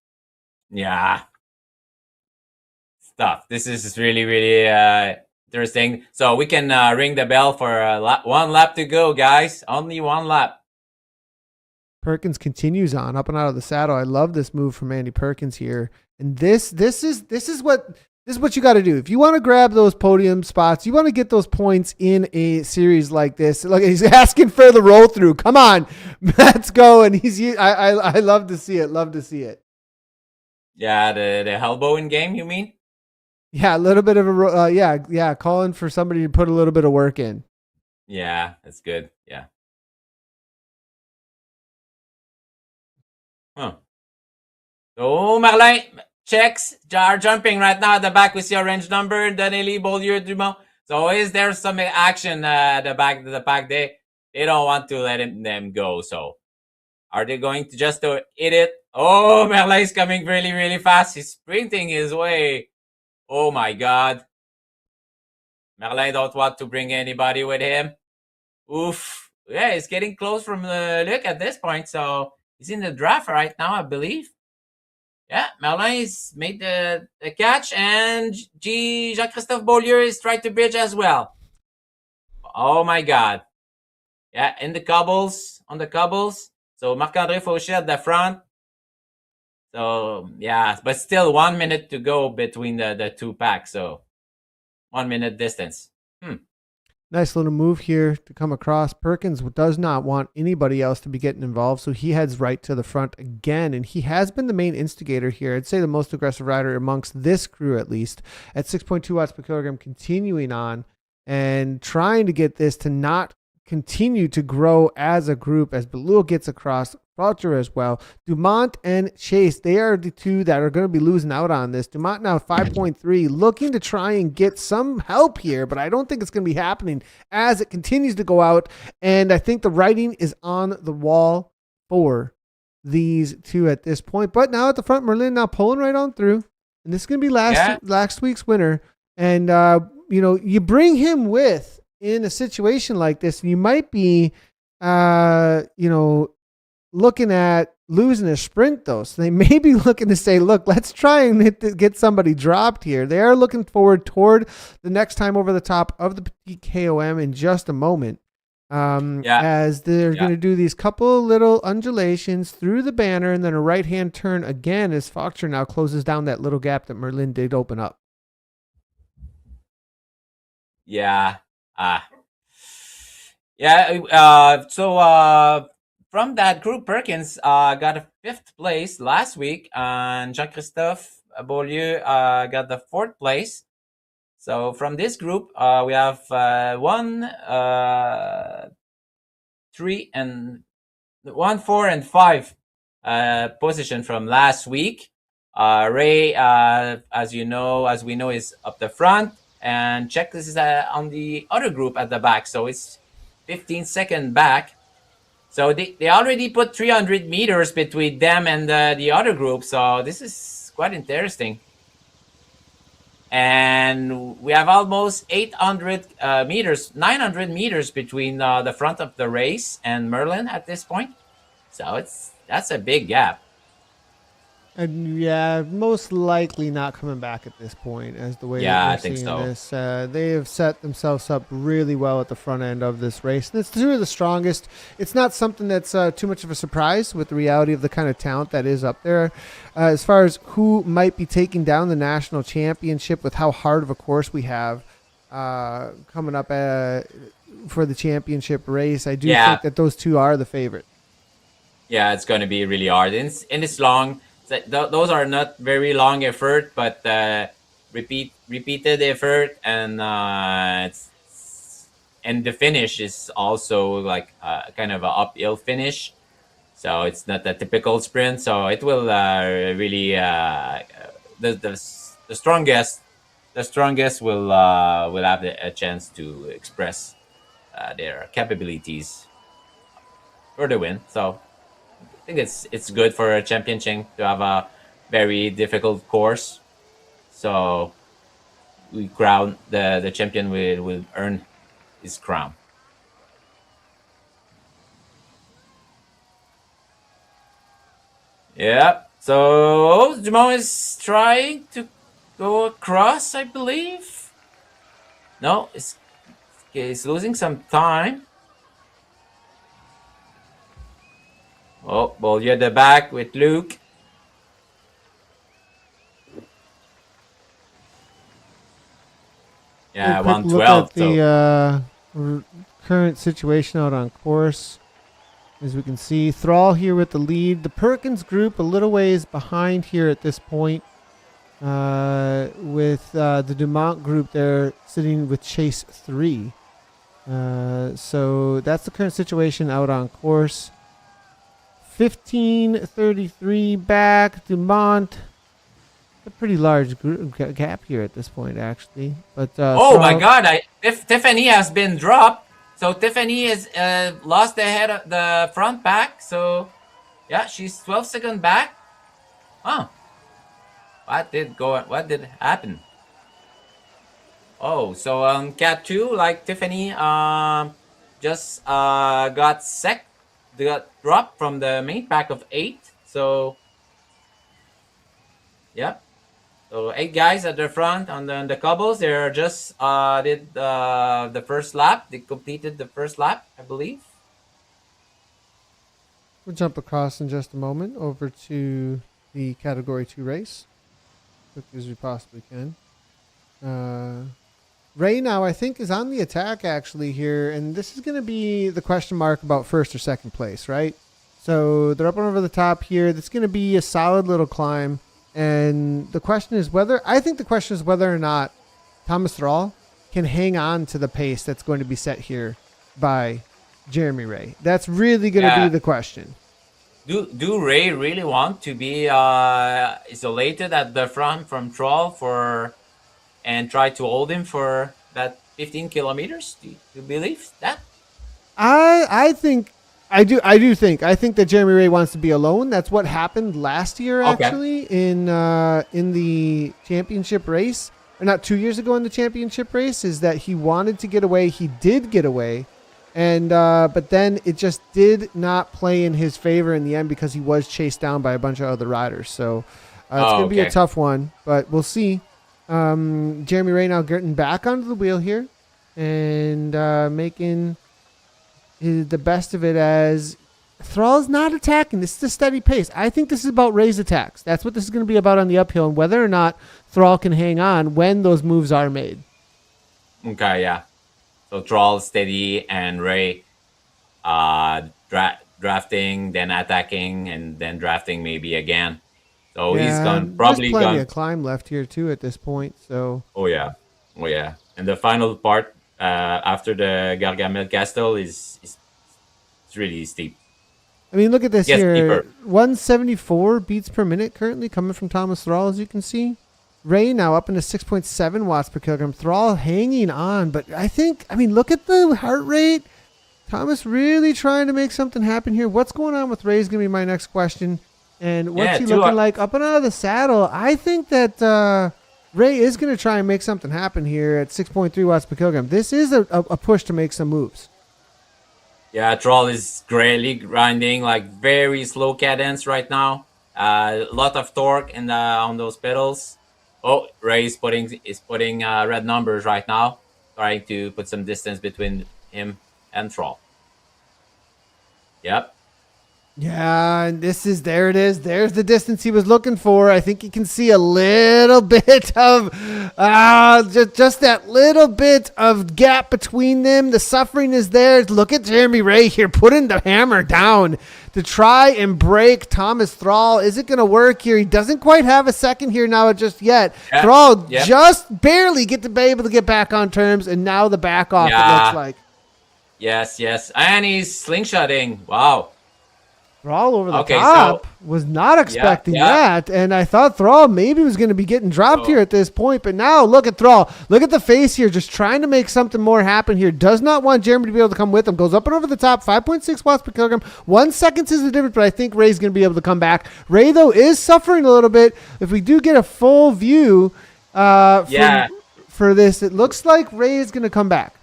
Yeah. Stuff. This is really, really interesting. So we can ring the bell for 1 lap to go, guys. Only 1 lap. Perkins continues on up and out of the saddle. I love this move from Andy Perkins here. And this is what you got to do. If you want to grab those podium spots, you want to get those points in a series like this. Look, he's asking for the roll through. Come on, let's go. And I love to see it. Love to see it. Yeah, the elbow in game, you mean? Yeah, a little bit of a calling for somebody to put a little bit of work in. Yeah, that's good. Yeah. Huh. So Marlin checks are jumping right now at the back. We see orange number, Donnelly, Beaulieu, Dumont. So is there some action at the back? They don't want to let them go. So are they going to just hit it? Oh, Merlin is coming really, really fast. He's sprinting his way. Oh my God. Merlin don't want to bring anybody with him. Oof. Yeah, he's getting close from Luc at this point. So he's in the draft right now, I believe. Yeah, Merlin has made the catch, and Jean-Christophe Beaulieu is trying to bridge as well. Oh my God. Yeah, on the cobbles. So Marc-André Fauché at the front. So yeah, but still 1 minute to go between the 2 packs. So 1 minute distance. Nice little move here to come across. Perkins does not want anybody else to be getting involved, so he heads right to the front again, and he has been the main instigator here. I'd say the most aggressive rider amongst this crew, at least, at 6.2 watts per kilogram, continuing on and trying to get this to not continue to grow as a group as Belul gets across. Boucher as well. Dumont and Chase, they are the 2 that are going to be losing out on this. Dumont now 5.3, looking to try and get some help here, but I don't think it's going to be happening as it continues to go out. And I think the writing is on the wall for these 2 at this point. But now at the front, Merlin now pulling right on through. And this is going to be last week's winner. And, you bring him with in a situation like this, and you might be, looking at losing a sprint though. So they may be looking to say, look, let's try and get somebody dropped here. They are looking forward toward the next time over the top of the Petit KOM in just a moment. As they're going to do these couple little undulations through the banner and then a right-hand turn again as Foxer now closes down that little gap that Merlin did open up. Yeah. From that group, Perkins got a 5th place last week, and Jean-Christophe Beaulieu got the 4th place. So from this group, we have 1, 3, and 1, 4, and 5 position from last week. Ray, as we know, is up the front, and Czech is on the other group at the back, so it's 15 seconds back. So they already put 300 meters between them and the other group, so this is quite interesting. And we have almost 800 meters, 900 meters between the front of the race and Merlin at this point. So that's a big gap. And yeah, most likely not coming back at this point, as the way Yeah, that I we're think seeing so. this. They have set themselves up really well at the front end of this race. And it's two of the strongest. It's not something that's too much of a surprise with the reality of the kind of talent that is up there. As far as who might be taking down the national championship with how hard of a course we have coming up for the championship race, I do think that those two are the favorite. Yeah, it's going to be really hard. And it's long. Those are not very long effort, but repeated effort, and and the finish is also like kind of an uphill finish. So it's not a typical sprint. So it will really the strongest will have a chance to express their capabilities for the win. So I think it's good for a championship to have a very difficult course. So we crown the champion will earn his crown. Yeah. So Dumont is trying to go across, I believe. No, he's losing some time. Oh, well, you're at the back with Luke. Yeah, 112. Look at the current situation out on course. As we can see, Thrall here with the lead. The Perkins group a little ways behind here at this point. With the Dumont group there sitting with Chase 3. So that's the current situation out on course. 15:33 back. Dumont. A pretty large gap here at this point, actually. But oh my God! Tiffany has been dropped. So Tiffany is lost the head of the front back. So yeah, she's 12 seconds back. Huh? What did happen? Oh, so Cat 2, like Tiffany, just got dropped from the main pack of 8. So yeah. So 8 guys at the front on the cobbles. They're just did the first lap. They completed the first lap, I believe. We'll jump across in just a moment over to the Category 2 race. Quick as we possibly can. Ray now, I think, is on the attack actually here. And this is going to be the question mark about first or second place, right? So they're up and over the top here. That's going to be a solid little climb. And the question is whether or not Thomas Thrall can hang on to the pace that's going to be set here by Jeremy Ray. That's really going to be the question. Do Ray really want to be isolated at the front from Thrall and try to hold him for that 15 kilometers? Do you believe that? I think that Jeremy Ray wants to be alone. That's what happened last year, actually, in the championship race, or not 2 years ago in the championship race. Is that he wanted to get away? He did get away, and but then it just did not play in his favor in the end because he was chased down by a bunch of other riders. So it's going to be a tough one, but we'll see. Jeremy Ray now getting back onto the wheel here and making the best of it as Thrall's not attacking. This is a steady pace. I think this is about Ray's attacks. That's what this is going to be about on the uphill, and whether or not Thrall can hang on when those moves are made. Okay, yeah. So Thrall steady and Ray drafting, then attacking, and then drafting maybe again. So he's probably there's plenty of climb left here too at this point. So oh yeah. And the final part after the Gargamel Castle is really steep. I mean, look at this Yes, here. keeper. 174 beats per minute currently coming from Thomas Thrall, as you can see. Ray now up into 6.7 watts per kilogram. Thrall hanging on, but I mean, look at the heart rate. Thomas really trying to make something happen here. What's going on with Ray is going to be my next question. And what's he looking like up and out of the saddle? I think that Ray is going to try and make something happen here at 6.3 watts per kilogram. This is a push to make some moves. Yeah, Troll is greatly grinding, like very slow cadence right now. A lot of torque on those pedals. Oh, Ray is putting red numbers right now, trying to put some distance between him and Troll. Yep. Yeah, and there it is. There's the distance he was looking for. I think you can see a little bit of, just that little bit of gap between them. The suffering is there. Look at Jeremy Ray here putting the hammer down to try and break Thomas Thrall. Is it going to work here? He doesn't quite have a second here now just yet. Yeah. Thrall just barely be able to get back on terms, and now the back off, it looks like. Yes. And he's slingshotting. Wow. Thrall over the top. Was not expecting that. And I thought Thrall maybe was going to be getting dropped here at this point. But now look at Thrall. Look at the face here. Just trying to make something more happen here. Does not want Jeremy to be able to come with him. Goes up and over the top. 5.6 watts per kilogram. 1 second is the difference. But I think Ray's going to be able to come back. Ray, though, is suffering a little bit. If we do get a full view for this, it looks like Ray is going to come back.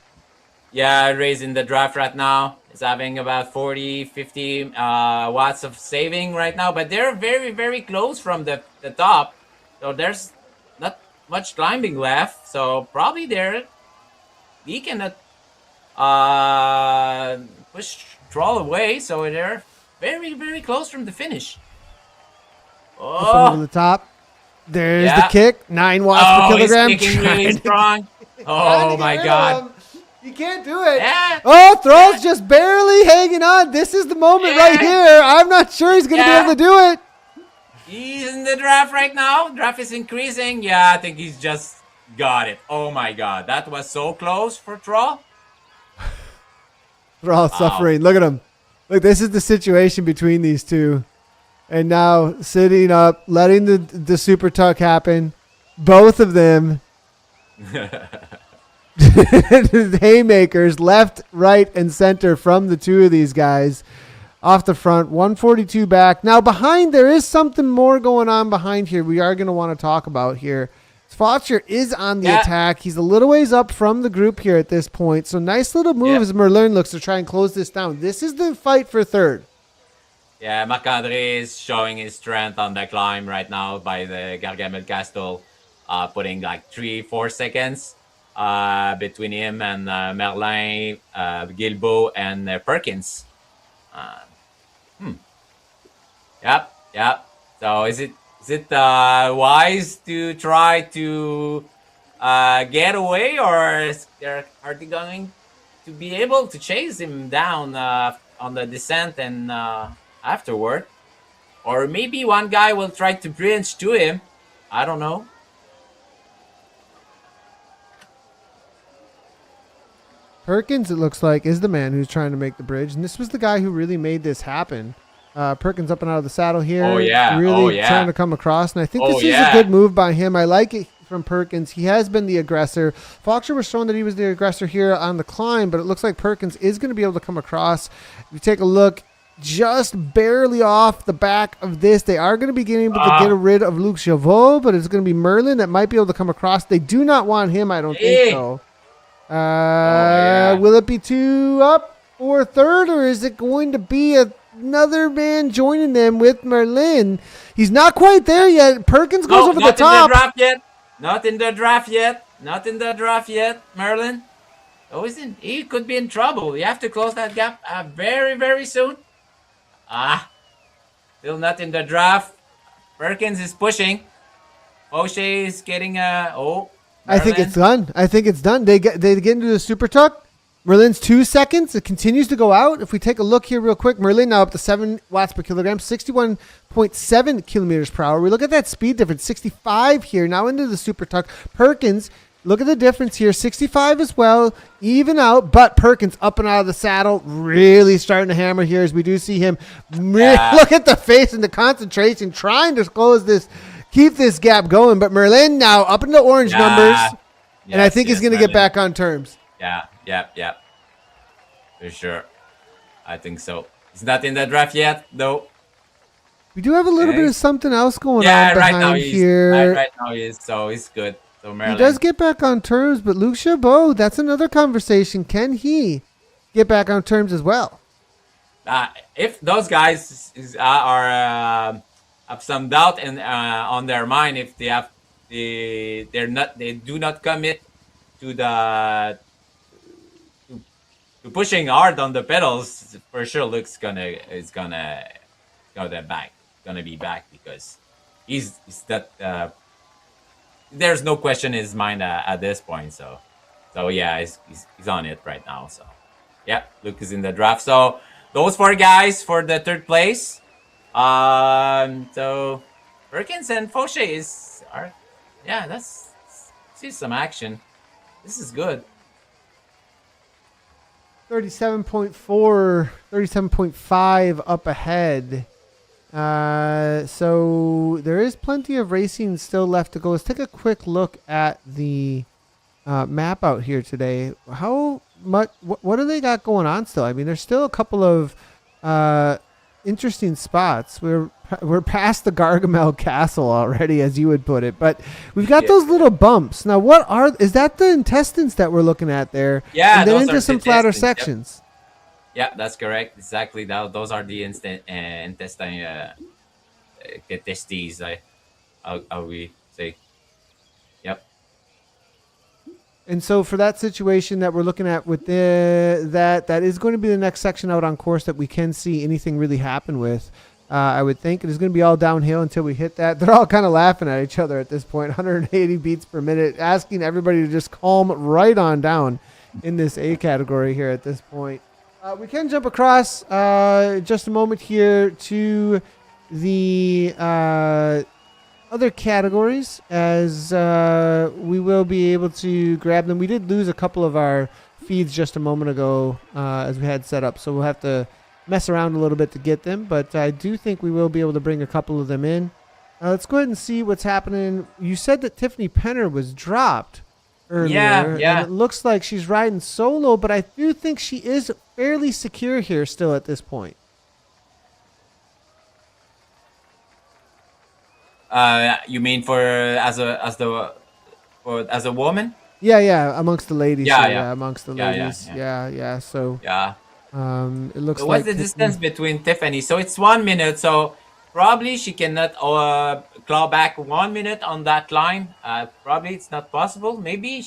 Yeah, Ray's in the draft right now. It's having about 40, 50 watts of saving right now, but they're very, very close from the top. So there's not much climbing left. So probably he cannot push Troll away. So they're very, very close from the finish. Up over the top. There's the kick. 9 watts per kilogram. He's kicking really strong. Oh my God. You can't do it. Yeah. Oh, Thrall's just barely hanging on. This is the moment right here. I'm not sure he's going to be able to do it. He's in the draft right now. Draft is increasing. Yeah, I think he's just got it. Oh my God. That was so close for Thrall. Thrall suffering. Look at him. Look, this is the situation between these two. And now sitting up, letting the super tuck happen. Both of them. Haymakers left, right, and center from the two of these guys off the front. 142 back. Now behind, there is something more going on behind here we are going to want to talk about here. Foster is on the attack. He's a little ways up from the group here at this point. So nice little move as Merlin looks to try and close this down. This is the fight for third. Yeah, Marc-André is showing his strength on the climb right now by the Gargamel Castle, putting like 3-4 seconds between him and Merlin, Guilbeault, and Perkins. Yep. So is it wise to try to get away, or are they going to be able to chase him down on the descent and afterward? Or maybe one guy will try to bridge to him. I don't know. Perkins, it looks like, is the man who's trying to make the bridge. And this was the guy who really made this happen. Perkins up and out of the saddle here. Really trying to come across. And I think this is a good move by him. I like it from Perkins. He has been the aggressor. Foxer was showing that he was the aggressor here on the climb, but it looks like Perkins is going to be able to come across. If you take a look, just barely off the back of this. They are going to be getting able to get rid of Luc Chauveau, but it's going to be Merlin that might be able to come across. They do not want him, I don't think so. Will it be 2 up or third, or is it going to be another man joining them with Merlin? He's not quite there yet. Perkins goes over the top. Not in the draft yet. Merlin. Oh, he could be in trouble. You have to close that gap very, very soon. Still not in the draft. Perkins is pushing. O'Shea is getting Merlin. I think it's done. They get into the super tuck. Merlin's 2 seconds. It continues to go out. If we take a look here real quick, Merlin now up to 7 watts per kilogram, 61.7 kilometers per hour. We look at that speed difference, 65 here, now into the super tuck. Perkins Look at the difference here. 65 as well, even out, but Perkins up and out of the saddle, really starting to hammer here as we do see him. Look at the face and the concentration, trying to close this, keep this gap going. But Merlin now up in the orange numbers, and I think he's going to get back on terms. Yeah. For sure. I think so. He's not in the draft yet, though. We do have a little bit of something else going on behind here. Right now he is, so he's good. So he does get back on terms, but Luke Chabot, that's another conversation. Can he get back on terms as well? If those guys are have some doubt on their mind, if they do not commit to the to pushing hard on the pedals, for sure Luke's gonna be back because he's that. There's no question in his mind at this point. So yeah, he's on it right now. So yeah, Luke is in the draft. So those 4 guys for the 3rd place. So Perkins and Fauché let's see some action. This is good. 37.4, 37.5 up ahead. So there is plenty of racing still left to go. Let's take a quick look at the map out here today. How much? What do they got going on still? I mean, there's still a couple of interesting spots. We're past the Gargamel Castle already, as you would put it, but we've got those little bumps. Now, is that the intestines that we're looking at there? Yeah, and then into some flatter sections. Yep. Yeah, that's correct. Exactly. Those are the intestine testes. How we say. Yep. And so for that situation that we're looking at with that is going to be the next section out on course that we can see anything really happen with. I would think it is going to be all downhill until we hit that. They're all kind of laughing at each other at this point. 180 beats per minute, asking everybody to just calm right on down in this A category here at this point. We can jump across just a moment here to the other categories as we will be able to grab them. We did lose a couple of our feeds just a moment ago as we had set up, so we'll have to mess around a little bit to get them, but I do think we will be able to bring a couple of them in. Let's go ahead and see what's happening. You said that Tiffany Penner was dropped earlier. Yeah. And it looks like she's riding solo, but I do think she is fairly secure here still at this point. You mean as a woman? Yeah, amongst the ladies. Yeah, amongst the ladies. Yeah. So it looks like. What's the distance between Tiffany? So it's 1 minute. So probably she cannot claw back 1 minute on that line. Probably it's not possible. Maybe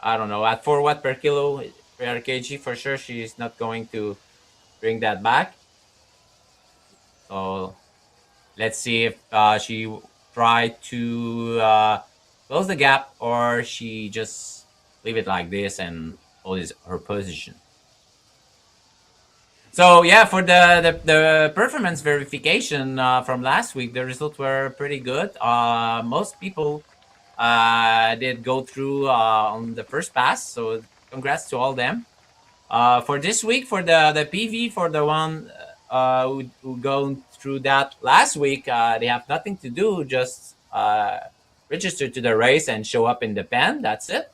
I don't know. At 4 watt per kilo per kg, for sure she's not going to bring that back. So let's see if she try to close the gap or she just leave it like this and hold her position. So yeah, for the performance verification from last week, the results were pretty good. Most people did go through on the first pass, so congrats to all them. For this week, for the PV, for the one who go through that last week, they have nothing to do, just register to the race and show up in the pen. That's it.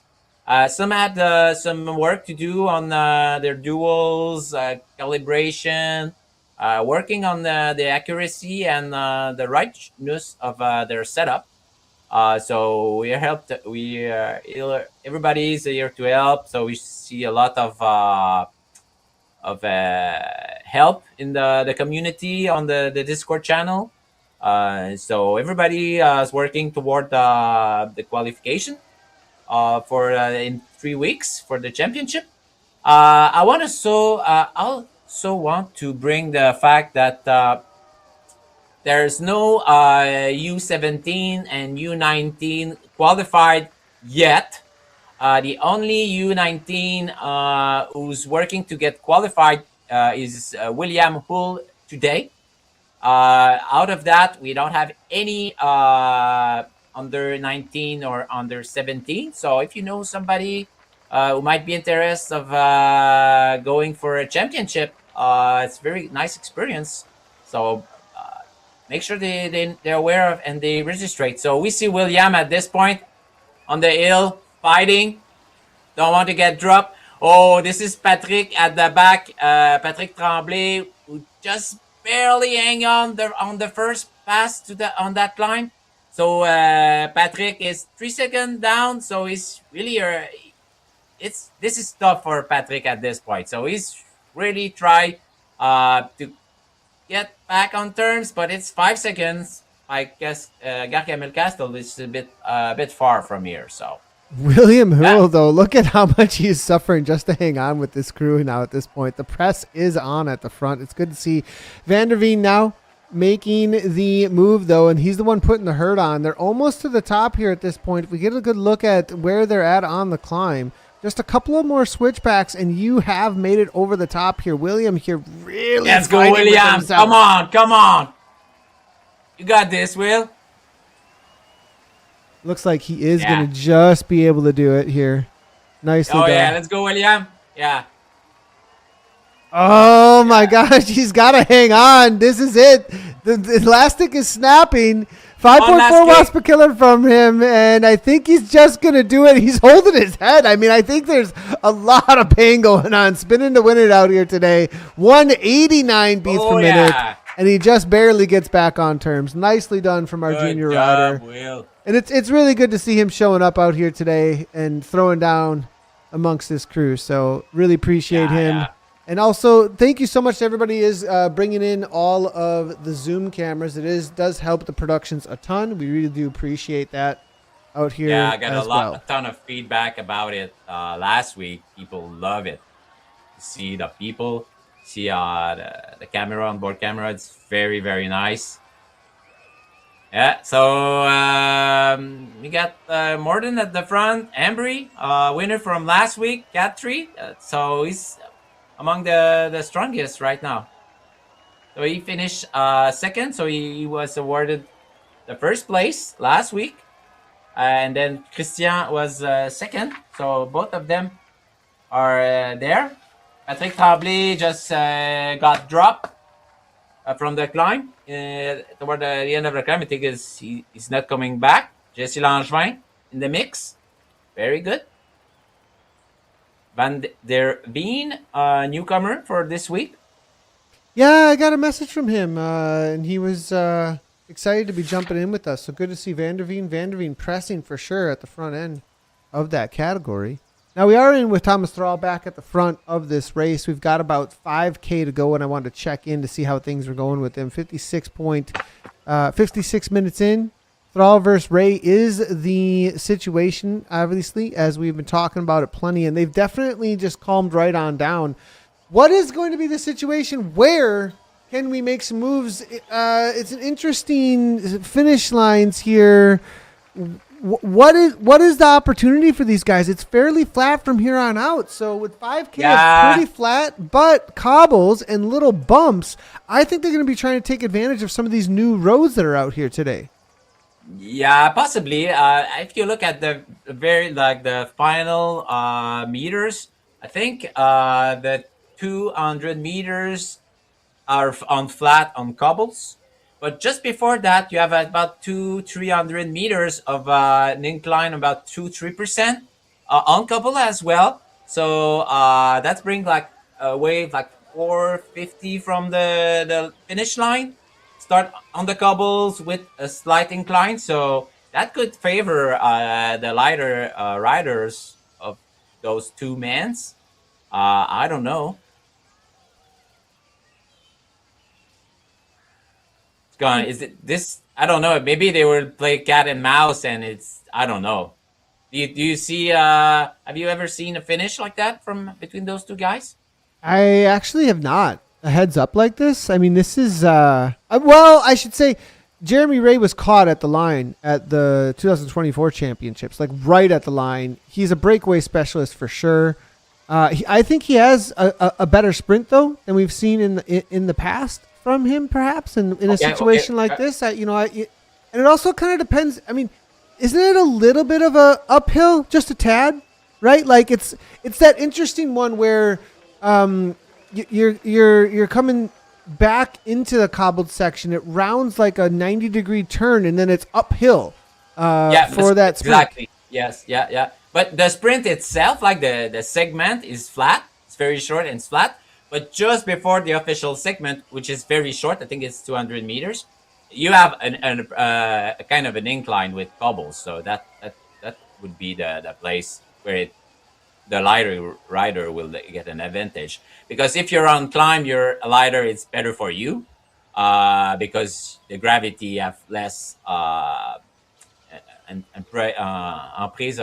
Some had some work to do on their duels, calibration, working on the accuracy and the rightness of their setup. So we are helped. Everybody is here to help. So we see a lot of help in the community on the Discord channel. So everybody is working toward the qualification for in 3 weeks for the championship. I also want to bring the fact that there's no U17 and U19 qualified yet. The only U19 who's working to get qualified is William Hull today. Out of that, we don't have any on under 19 or under 17. So if you know somebody who might be interested of going for a championship, it's very nice experience. So make sure they're aware of and they registrate. So we see William at this point on the hill fighting. Don't want to get dropped. Oh, this is Patrick at the back. Patrick Tremblay, who just barely hang on the first pass on that line. So Patrick is 3 seconds down. So he's really this is tough for Patrick at this point. So he's really tried to get back on terms, but it's 5 seconds. I guess Gargamel Castle is a bit far from here. So. William Hurl, though, look at how much he's suffering just to hang on with this crew now at this point. The press is on at the front. It's good to see Van der Veen now making the move, though, and he's the one putting the hurt on. They're almost to the top here at this point. If we get a good look at where they're at on the climb, just a couple of more switchbacks, and you have made it over the top here. William here really Let's go, William. Come on. You got this, Will. Looks like he is going to just be able to do it here. Nicely done. Yeah, let's go, William. Yeah. Oh, my gosh. He's got to hang on. This is it. The elastic is snapping. 5.4 watts per killer from him, and I think he's just going to do it. He's holding his head. I mean, I think there's a lot of pain going on. Spinning to win it out here today. 189 beats per minute, and he just barely gets back on terms. Nicely done from our junior rider. Will. And it's really good to see him showing up out here today and throwing down amongst this crew. So really appreciate him. Yeah. And also thank you so much to everybody is bringing in all of the Zoom cameras. It does help the productions a ton. We really do appreciate that out here. Yeah, I got a ton of feedback about it last week. People love it. See the people, see the camera, onboard camera. It's very, very nice. Yeah, so we got Morton at the front. Ambry, winner from last week, Cat 3. So he's among the strongest right now. So he finished second. So he was awarded the first place last week. And then Christian was second. So both of them are there. Patrick Tremblay just got dropped from the climb. Toward the end of the climb, I think he's not coming back. Jesse Langevin in the mix. Very good. Van der Veen, newcomer for this week. Yeah, I got a message from him, and he was excited to be jumping in with us. So good to see Van der Veen. Van der Veen pressing for sure at the front end of that category. Now we are in with Thomas Thrall back at the front of this race. We've got about 5K to go, and I wanted to check in to see how things were going with him. 56 minutes in. Thrall versus Ray is the situation, obviously, as we've been talking about it plenty, and they've definitely just calmed right on down. What is going to be the situation? Where can we make some moves? It's an interesting finish lines here. What is the opportunity for these guys? It's fairly flat from here on out. So with 5K, it's pretty flat, but cobbles and little bumps. I think they're going to be trying to take advantage of some of these new roads that are out here today. Yeah, possibly. If you look at the the final meters, I think the 200 meters are on flat on cobbles. But just before that, you have about 300 meters of an incline, about 2-3% on cobble as well. So that's bring like a wave like 450 from the finish line. Start on the cobbles with a slight incline, so that could favor the lighter riders of those two mans. I don't know. Is it this? I don't know. Maybe they will play cat and mouse, and I don't know. Do you see? Have you ever seen a finish like that from between those two guys? I actually have not. A heads up like this. I mean, this is well, I should say Jeremy Ray was caught at the line at the 2024 championships, like right at the line. He's a breakaway specialist for sure. I think he has a better sprint though than we've seen in the past from him, perhaps in a situation like this. And it also kind of depends. I mean, isn't it a little bit of a uphill, just a tad, right? Like it's that interesting one where you're coming back into the cobbled section. It rounds like a 90-degree turn, and then it's uphill for that sprint. Exactly. Yes. Yeah. But the sprint itself, like the segment, is flat. It's very short and it's flat. But just before the official segment, which is very short, I think it's 200 meters, you have a kind of an incline with cobbles. So that would be the place where the lighter rider will get an advantage. Because if you're on climb, you're a lighter, it's better for you because the gravity have less emprise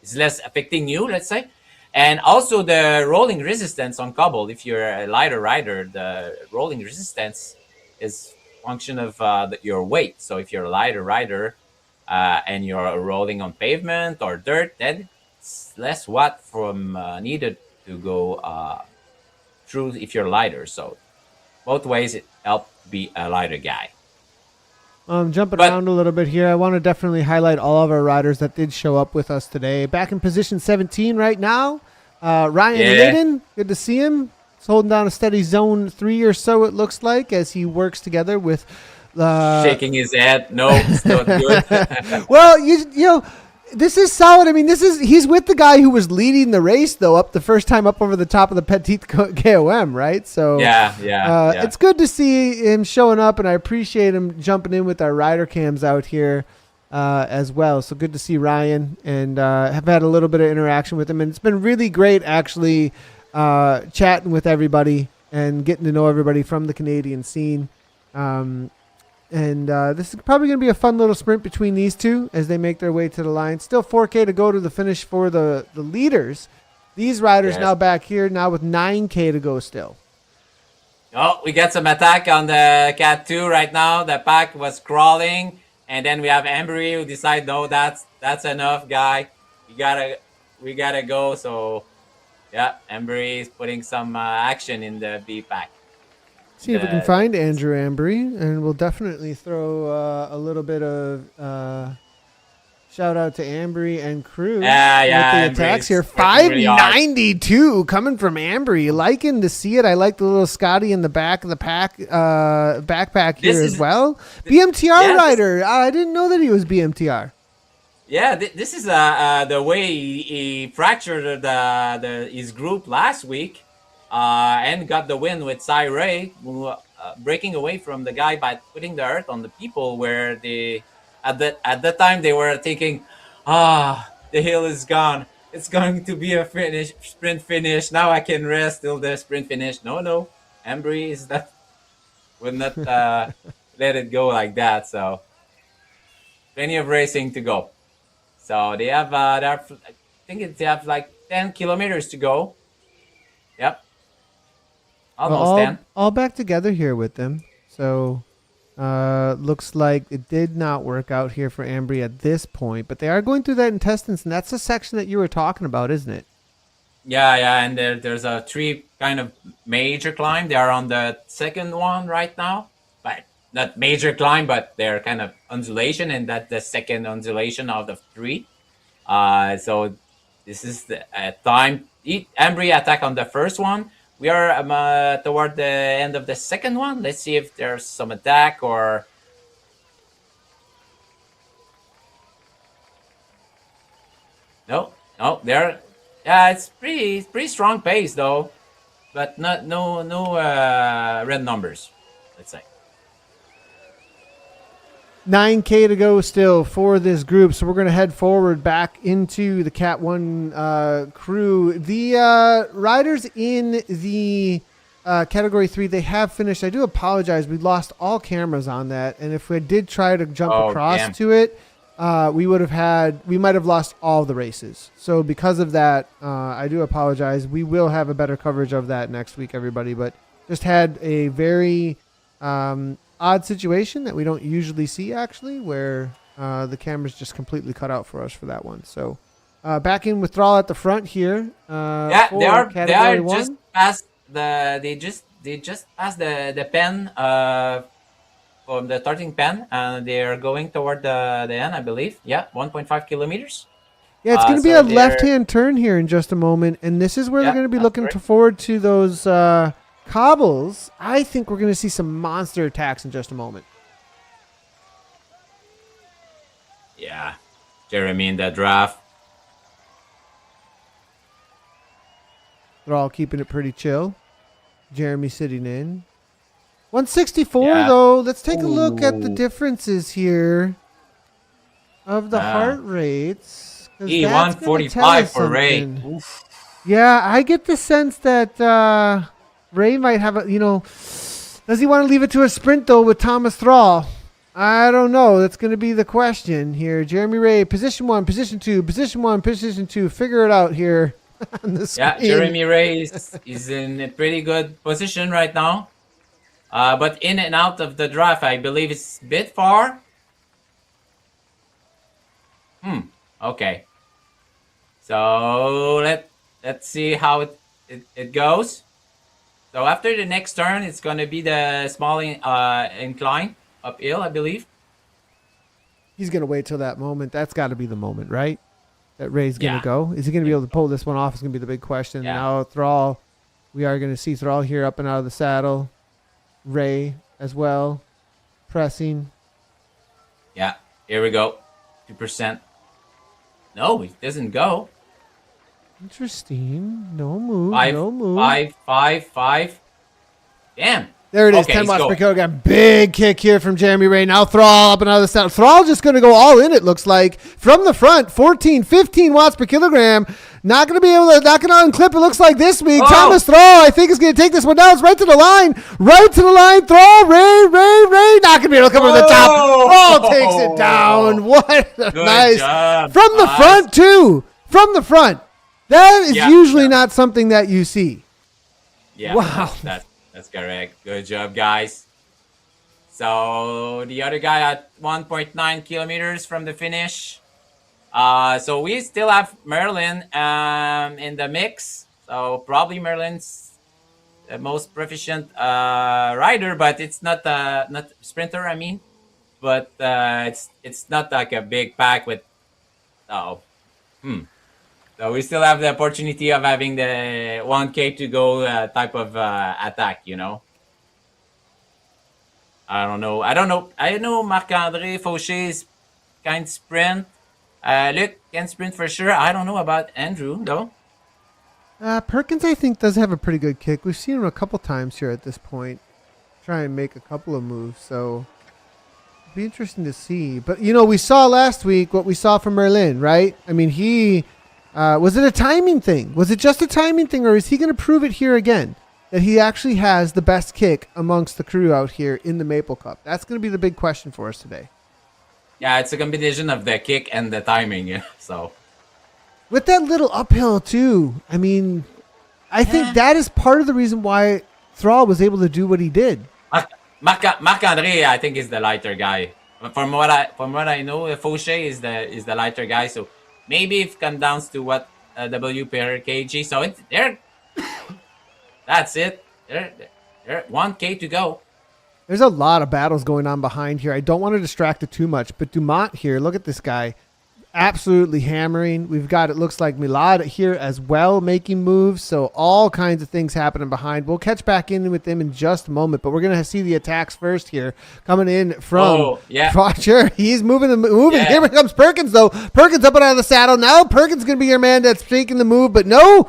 is less affecting you, let's say. And also the rolling resistance on cobble. If you're a lighter rider, the rolling resistance is function of your weight. So if you're a lighter rider and you're rolling on pavement or dirt, then it's less watt from needed to go through if you're lighter. So both ways it helps be a lighter guy. Jumping around a little bit here, I want to definitely highlight all of our riders that did show up with us today. Back in position 17 right now, Ryan Liddon, good to see him. He's holding down a steady zone 3 or so, it looks like, as he works together with... shaking his head. No, it's not good. Well, you know, this is solid. I mean, he's with the guy who was leading the race, though, up the first time up over the top of the Petite KOM, right? So yeah. It's good to see him showing up, and I appreciate him jumping in with our rider cams out here as well. So good to see Ryan, and have had a little bit of interaction with him, and it's been really great actually chatting with everybody and getting to know everybody from the Canadian scene. And this is probably going to be a fun little sprint between these two as they make their way to the line. Still 4K to go to the finish for the leaders. These riders now back here now with 9K to go still. Oh, we got some attack on the Cat 2 right now. The pack was crawling. And then we have Embry who decide, no, that's enough, guy. We gotta go. So, yeah, Embry is putting some action in the B pack. See if we can find Andrew Ambry, and we'll definitely throw a little bit of shout out to Ambry and crew with the attacks here. 592 really coming from Ambry. Liking to see it. I like the little Scotty in the back of the pack backpack here as well. BMTR rider. I didn't know that he was BMTR. Yeah, this is the way he fractured his group last week. And got the win with Cy Ray, breaking away from the guy by putting the earth on the people where they at the time they were thinking, the hill is gone. It's going to be a sprint finish. Now I can rest till the sprint finish. No. Embry will not let it go like that. So plenty of racing to go. So they have I think they have like 10 kilometers to go. Yep. All back together here with them. So looks like it did not work out here for Ambry at this point, but they are going through that intestines, and that's the section that you were talking about, isn't it? Yeah, and there's a 3 kind of major climb. They are on the second one right now, but not major climb, but they're kind of undulation, and that's the second undulation out of 3. So this is the time. Ambry attack on the first one. We are toward the end of the second one. Let's see if there's some attack or... No, there. Yeah, it's pretty strong pace though, but no red numbers. Let's say 9K to go still for this group, so we're going to head forward back into the Cat 1 crew. The riders in the Category 3, they have finished. I do apologize. We lost all cameras on that, and if we did try to jump across to it, we might have lost all the races. So because of that, I do apologize. We will have a better coverage of that next week, everybody, but just had a very... odd situation that we don't usually see, actually, where the camera's just completely cut out for us for that one. So back in withdrawal at the front here. They are just past they just passed the pen from the starting pen, and they're going toward the end, I believe. Yeah, 1.5 kilometers. Yeah, it's going to be So a left-hand turn here in just a moment, and this is where they're going to be looking forward to those cobbles. I think we're going to see some monster attacks in just a moment. Yeah, Jeremy in the draft. They're all keeping it pretty chill. Jeremy sitting in. 164, though. Let's take a look at the differences here of the heart rates. 145 for Ray. Oof. Yeah, I get the sense that Ray might have a, does he want to leave it to a sprint, though, with Thomas Thrall? I don't know. That's going to be the question here. Jeremy Ray, position 1, position 2, position 1, position 2. Figure it out here on the screen. Yeah, Jeremy Ray is in a pretty good position right now. But in and out of the draft, I believe it's a bit far. Okay. So let's see how it goes. So after the next turn, it's going to be the small incline uphill, I believe. He's going to wait till that moment. That's got to be the moment, right? That Ray's going to go. Is he going to be able to pull this one off? Is going to be the big question. Yeah. Now Thrall, we are going to see Thrall here up and out of the saddle. Ray as well, pressing. Yeah, here we go. 2%. No, it doesn't go. Interesting. No move. 5, no move. 5. Damn. There it is. Okay, 10 watts per kilogram. Big kick here from Jeremy Ray. Now Thrall up and out of the saddle. Thrall just going to go all in, it looks like. From the front, 14, 15 watts per kilogram. Not going to be able to knock it on clip, it looks like this week. Thomas Thrall, I think, is going to take this one down. It's right to the line. Right to the line. Thrall, Ray. Not going to be able to come over the top. Thrall takes it down. What a nice. Job. From the front, too. From the front. That is usually not something that you see. Yeah. Wow. That's correct. Good job, guys. So the other guy at 1.9 kilometers from the finish. So we still have Merlin in the mix. So probably Merlin's the most proficient rider, but it's not sprinter. I mean, but it's not like a big pack with. So we still have the opportunity of having the 1K to go type of attack, I don't know. I know Marc-André Fauché is kind of sprint. Luc can sprint for sure. I don't know about Andrew, though. Perkins, I think, does have a pretty good kick. We've seen him a couple times here at this point. Try and make a couple of moves, so it'd be interesting to see. But, we saw last week what we saw from Merlin, right? I mean, he... was it a timing thing? Was it just a timing thing, or is he going to prove it here again? That he actually has the best kick amongst the crew out here in the Maple Cup? That's going to be the big question for us today. Yeah, it's a combination of the kick and the timing, so. With that little uphill, too. I mean, I think that is part of the reason why Thrall was able to do what he did. Marc-André, I think, is the lighter guy. From what I know, Fauché is the lighter guy, so maybe it comes down to what W per kg. So it's there. That's it. There, 1K to go. There's a lot of battles going on behind here. I don't want to distract it too much, but Dumont here, look at this guy. Absolutely hammering. We've got, it looks like Milad here as well, making moves. So all kinds of things happening behind. We'll catch back in with them in just a moment, but we're going to see the attacks first here. Coming in from Roger. He's moving. Yeah. Here comes Perkins, though. Perkins up and out of the saddle. Now Perkins going to be your man that's taking the move, but no.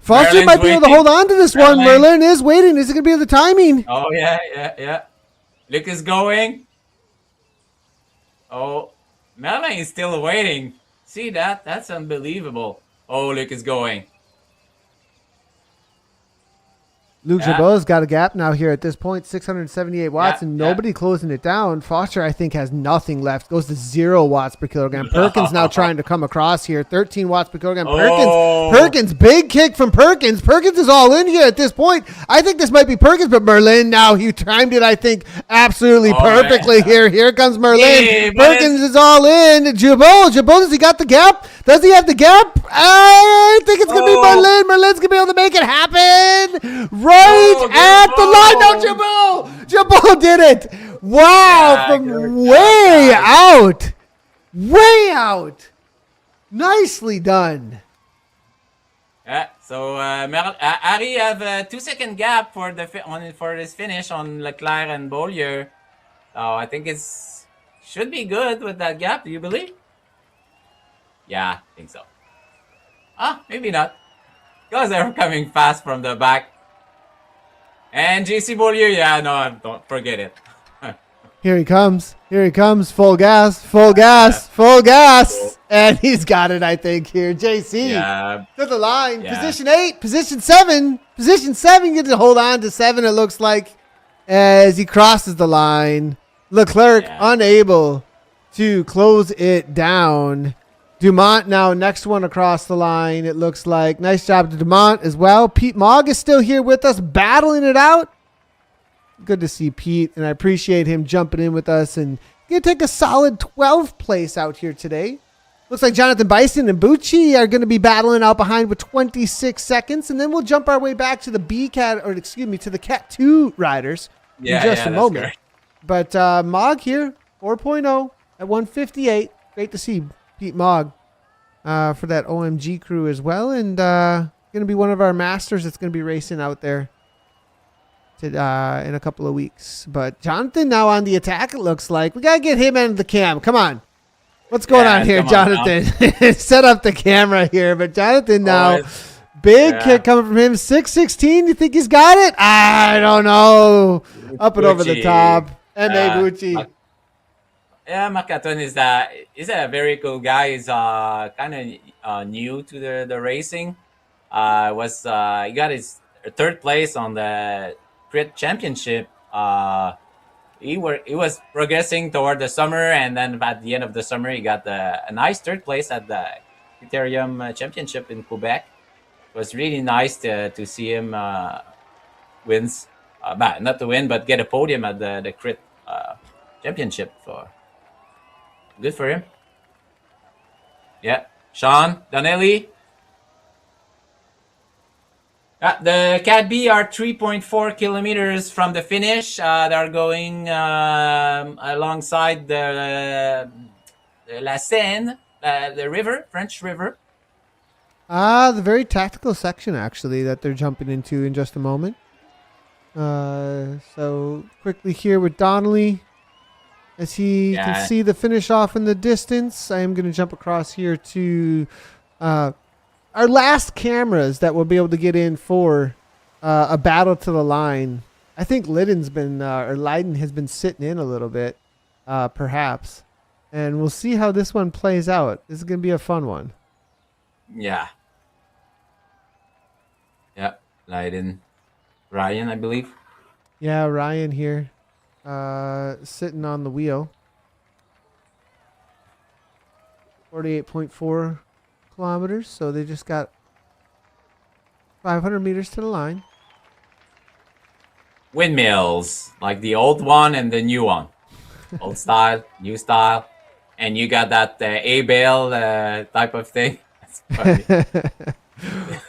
Foster might be able to hold on to this one. Merlin is waiting. Is it going to be the timing? Oh, yeah. Luc is going. Oh, Merlin is still waiting. See that? That's unbelievable. Oh, Luc is going. Luc Jabot's got a gap now here at this point, 678 watts, and nobody closing it down. Foster, I think, has nothing left. Goes to 0 watts per kilogram. Perkins now trying to come across here, 13 watts per kilogram. Perkins, big kick from Perkins. Perkins is all in here at this point. I think this might be Perkins, but Merlin now, he timed it, I think, absolutely perfectly here. Here comes Merlin. Hey, Perkins is all in. Jabot, does he got the gap? Does he have the gap? I think it's going to be Merlin. Merlin's going to be able to make it happen. Right at the line. No, Jabot did it. Wow, Yeah, from good way job, out. Way out. Nicely done. Yeah, so Ari have a 2 second gap for for this finish on Leclerc and Bollier. So I think it's should be good with that gap. Do you believe? Yeah, I think so. Ah, maybe not. Because they're coming fast from the back. And JC Bollier, yeah, no, don't forget it. Here he comes. Here he comes. Full gas. Full gas. Full gas. And he's got it, I think, here. JC Yeah, to the line. yeah. Position 8. Position 7. Position 7. You get to hold on to 7, it looks like, as he crosses the line. Leclerc unable to close it down. Dumont now next one across the line, it looks like. Nice job to Dumont as well. Pete Mogg is still here with us, battling it out. Good to see Pete, and I appreciate him jumping in with us and going to take a solid 12th place out here today. Looks like Jonathan Bison and Bucci are going to be battling out behind with 26 seconds, and then we'll jump our way back to the to the Cat 2 riders in just a moment. Great. But Mogg here, 4.0 at 158. Great to see Pete Mogg for that OMG crew as well, and going to be one of our masters that's going to be racing out there in a couple of weeks. But Jonathan now on the attack, it looks like. We got to get him into the cam. Come on. What's going on here, Jonathan? Set up the camera here. But Jonathan now, big kick coming from him. 6:16. You think he's got it? I don't know. Up and over the top. M.A. Bucci. Yeah, Makaton is a very cool guy. He's kind of new to the racing. He got his third place on the Crit Championship. He was progressing toward the summer, and then at the end of the summer, he got a nice third place at the Criterium Championship in Quebec. It was really nice to see him wins, not to win, but get a podium at the Crit Championship. So good for him. Yeah, Sean Donnelly. The Cat B are 3.4 kilometers from the finish. They're going alongside the La Seine, the river, French river. The very tactical section, actually, that they're jumping into in just a moment. So quickly here with Donnelly, as he can see the finish off in the distance. I am going to jump across here to our last cameras that we'll be able to get in for a battle to the line. I think Leiden has been sitting in a little bit, perhaps. And we'll see how this one plays out. This is going to be a fun one. Yeah. Yeah, Leiden. Ryan, I believe. Yeah, Ryan here, sitting on the wheel. 48.4 kilometers, so they just got 500 meters to the line. Windmills, like the old one and the new one. Old style, new style. And you got that A-bale type of thing. That's funny.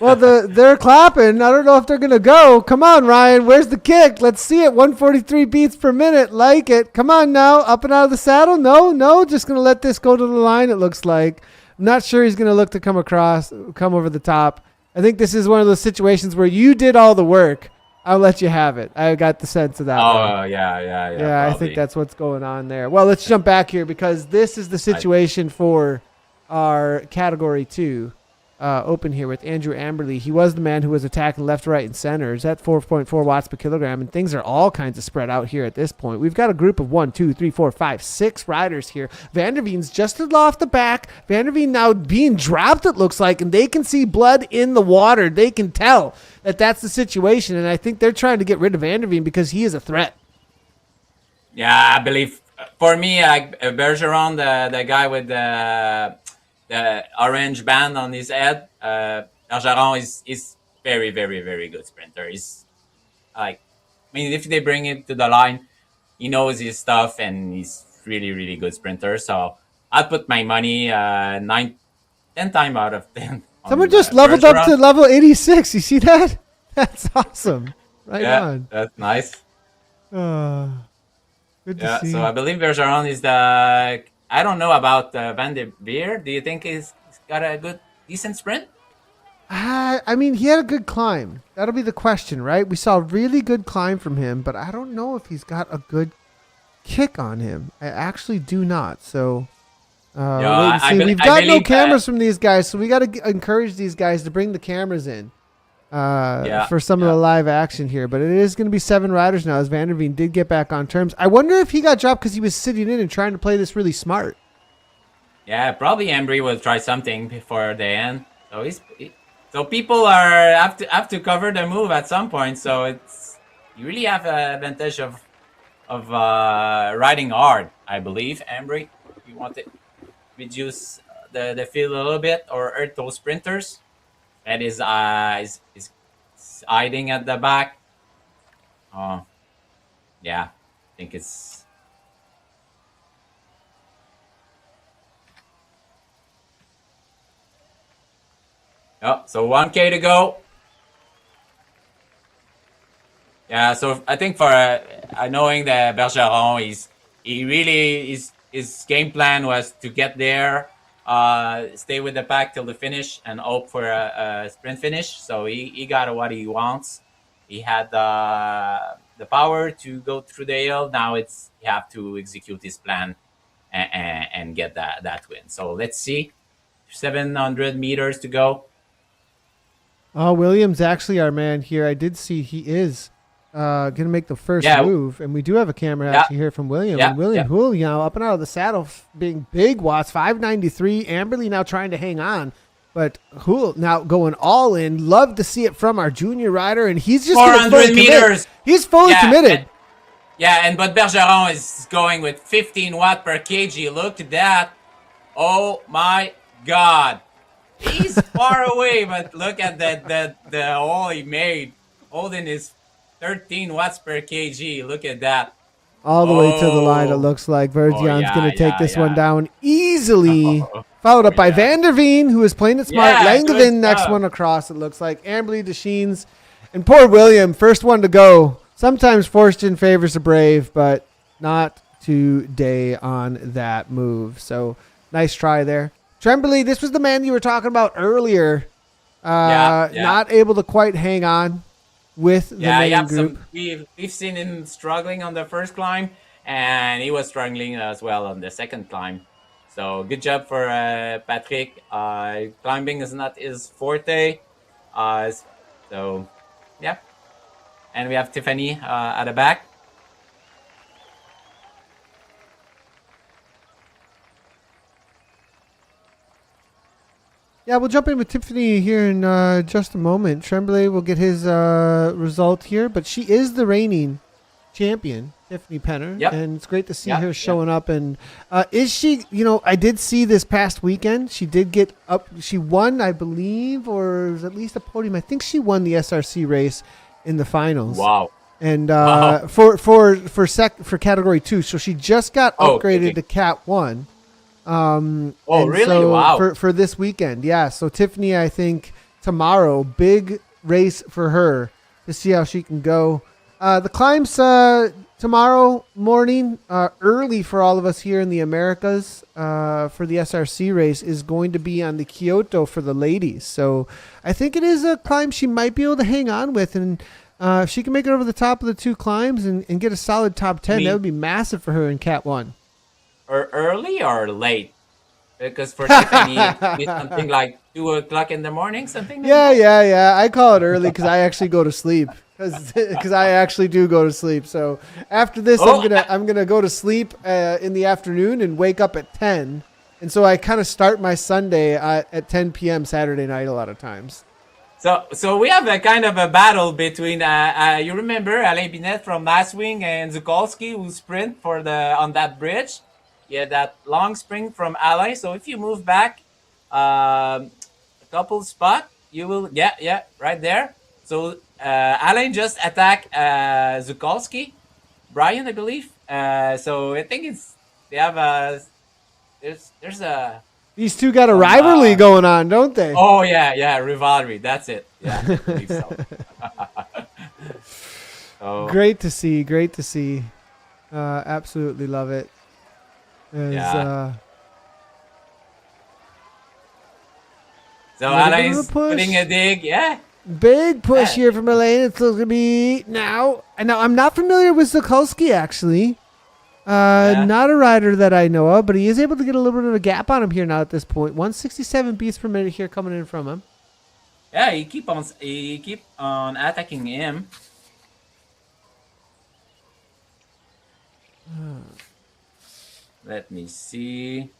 Well, they're clapping. I don't know if they're going to go. Come on, Ryan. Where's the kick? Let's see it. 143 beats per minute. Like it. Come on now. Up and out of the saddle. No. Just going to let this go to the line, it looks like. I'm not sure he's going to look to come over the top. I think this is one of those situations where you did all the work. I'll let you have it. I got the sense of that. Oh, yeah. Yeah, I think that's what's going on there. Well, let's jump back here because this is the situation for our Category 2 open here with Andrew Amberley. He was the man who was attacking left, right, and center. He's at 4.4 watts per kilogram, and things are all kinds of spread out here at this point. We've got a group of 1, 2, 3, 4, 5, 6 riders here. Vanderveen's just off the back. Vanderveen now being dropped, it looks like, and they can see blood in the water. They can tell that that's the situation, and I think they're trying to get rid of Vanderveen because he is a threat. Yeah, I believe, for me, like Bergeron, the guy with the orange band on his head, Bergeron is very, very, very good sprinter. He's if they bring him to the line, he knows his stuff and he's really, really good sprinter. So I'll put my money 10 times out of 10. Someone just leveled up to level 86. You see that? That's awesome. Right on. That's nice. Good to Yeah, see. so I believe Bergeron is the. I don't know about Van der Beer. Do you think he's got a good, decent sprint? I mean, he had a good climb. That'll be the question, right? We saw a really good climb from him, but I don't know if he's got a good kick on him. I actually do not. So Yeah, we'll wait and see. We've I got no believe. cameras from these guys, so we got to encourage these guys to bring the cameras in for some of the live action here. But it is going to be 7 riders now, as Van der Veen did get back on terms. I wonder if he got dropped because he was sitting in and trying to play this really smart. Yeah, probably Embry will try something before the end. So so people have to cover the move at some point. So you really have an advantage of riding hard, I believe. Embry, if you want to reduce the field a little bit or hurt those sprinters, that is hiding at the back. Yeah, I think it's. Oh, so 1K to go. Yeah, so I think for knowing that Bergeron, his game plan was to get there, stay with the pack till the finish, and hope for a sprint finish. So he got what he wants. He had the power to go through the hill. Now you have to execute his plan and get that win. So let's see, 700 meters to go. Oh, Williams actually our man here. I did see he is going to make the first move, and we do have a camera actually here from William. Yeah, and William Houle, up and out of the saddle, being big watts, 593. Amberley now trying to hang on, but Houle now going all in. Love to see it from our junior rider, and he's just 400 meters. He's fully committed. But Bergeron is going with 15 watt per kg. Look at that. Oh my God. He's far away, but look at the hole he made. Holding his 13 watts per kg. Look at that. All the way to the line, it looks like. Verdian's going to take this one down easily. Followed up by Van der Veen, who is playing it smart. Langevin, next one across, it looks like. Amberley, Deschenes, and poor William, first one to go. Sometimes fortune favors the brave, but not today on that move. So nice try there. Tremblay, this was the man you were talking about earlier. Not able to quite hang on with the main group. We've seen him struggling on the first climb, and he was struggling as well on the second climb. So good job for Patrick. Climbing is not his forte. So, yeah. And we have Tiffany at the back. Yeah, we'll jump in with Tiffany here in just a moment. Tremblay will get his result here, but she is the reigning champion, Tiffany Penner, and it's great to see her showing up. And is she, I did see this past weekend, she did get up, she won, I believe, or it was at least a podium. I think she won the SRC race in the finals. Wow. And for category 2, so she just got upgraded to Cat 1. Really? So wow. For this weekend. Yeah. So Tiffany, I think tomorrow, big race for her to see how she can go. The climbs tomorrow morning, early for all of us here in the Americas, for the SRC race is going to be on the Kyoto for the ladies. So I think it is a climb she might be able to hang on with. And if she can make it over the top of the 2 climbs and get a solid top 10, that would be massive for her in Cat 1. Or early or late? Because for Tiffany, it's something like 2 o'clock in the morning, something like that. Yeah. I call it early because I actually go to sleep. Because I actually do go to sleep. So after this, I'm gonna go to sleep in the afternoon and wake up at 10. And so I kind of start my Sunday at 10 p.m. Saturday night a lot of times. So we have a kind of a battle between you remember Alain Binet from last week and Zukolski who sprint on that bridge. Yeah, that long sprint from Alain. So if you move back a couple spot, you will right there. So Alain just attacked Zukolski, Brian, I believe. So I think they have there's a. These two got a rivalry going on, don't they? Oh yeah, rivalry. That's it. Yeah, I believe so. Great to see. Absolutely love it. Yeah. So little bit Alain of a is push. putting a dig. Yeah. Big push Yeah. here from Elaine. It's going to be now. And now I'm not familiar with Zukulski, actually. Yeah. Not a rider that I know of, but he is able to get a little bit of a gap on him here now at this point. 167 beats per minute here coming in from him. Yeah, he keep on attacking him. Let me see.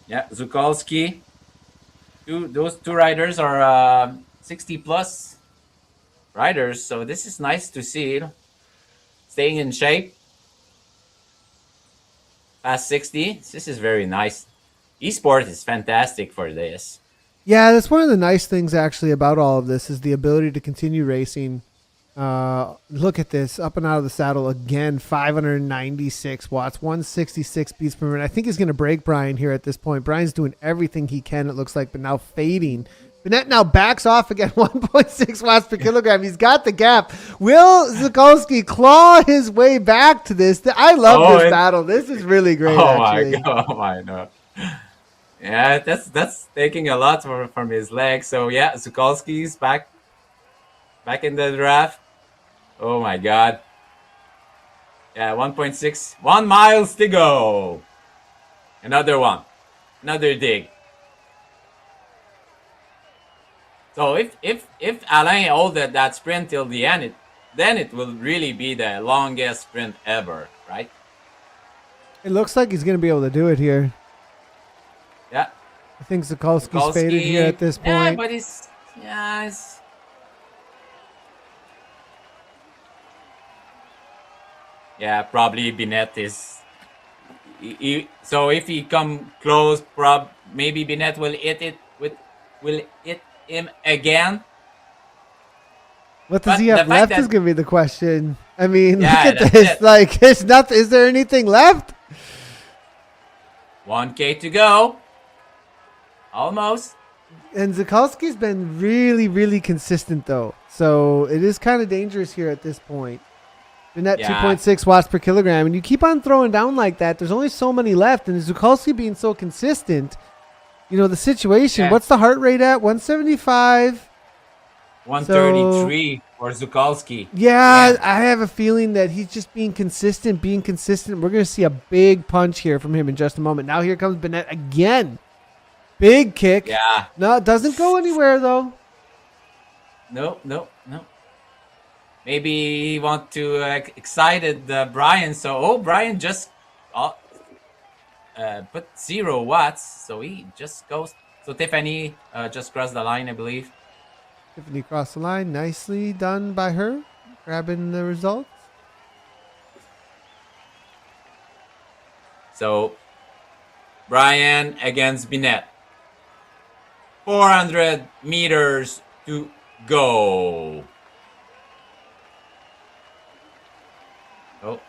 Yeah, Zukalski. Those two riders are 60 plus riders, so this is nice to see. Staying in shape. Past 60. This is very nice. Esport is fantastic for this. Yeah, that's one of the nice things actually about all of this is the ability to continue racing. Look at this, up and out of the saddle again, 596 watts, 166 beats per minute. I think he's going to break Brian here at this point. Brian's doing everything he can, it looks like, but now fading. Bennett now backs off again, 1.6 watts per kilogram. He's got the gap. Will Zukulski claw his way back to this? I love this battle. This is really great, actually. My God. Oh, my God. Yeah, that's taking a lot from his leg. So, yeah, Zukalski's back in the draft. Oh, my God. Yeah, 1.6. 1 miles to go. Another one. Another dig. So if Alain hold that sprint till the end, then it will really be the longest sprint ever, right? It looks like he's going to be able to do it here. Yeah. I think Zukulski's faded here at this point. Yeah, but it's yeah, probably Binet is. So if he come close, maybe Binet will hit him again. What does he have left is going to be the question. I mean, yeah, look at this. Like, it's not. Is there anything left? 1K to go. Almost. And Zukulski's been really, really consistent, though. So it is kind of dangerous here at this point. Been at 2.6 watts per kilogram. And you keep on throwing down like that. There's only so many left. And Zukulski being so consistent, you know, the situation. Yeah. What's the heart rate at? 175. 133 for Zukulski. Yeah, I have a feeling that he's just being consistent. We're going to see a big punch here from him in just a moment. Now here comes Bennett again. Big kick. Yeah. No, it doesn't go anywhere, though. No. Maybe he want to excited Brian. So, Brian just put 0 watts. So he just goes. So Tiffany just crossed the line, I believe. Tiffany crossed the line. Nicely done by her. Grabbing the results. So, Brian against Binet. 400 meters to go. Oh.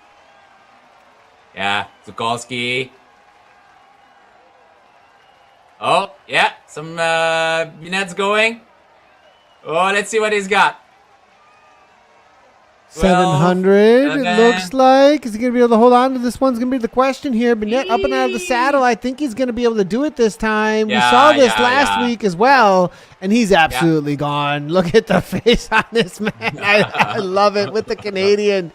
Yeah, Zukulski. Oh, yeah, some Binet's going. Oh, let's see what he's got. 700, it looks like. Is he going to be able to hold on to this? One's going to be the question here. Binet up and out of the saddle. I think he's going to be able to do it this time. We saw this last week as well, and he's absolutely gone. Look at the face on this man. I love it with the Canadian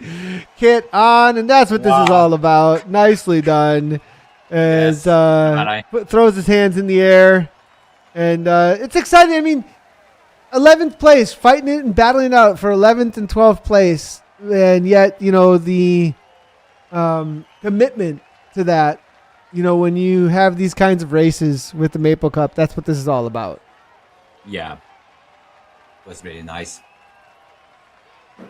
kit on, and that's what this is all about. Nicely done. As throws his hands in the air, and it's exciting. I mean, 11th place, fighting it and battling it out for 11th and 12th place. And yet, you know, the commitment to that, you know, when you have these kinds of races with the Maple Cup, that's what this is all about. Yeah. It was really nice.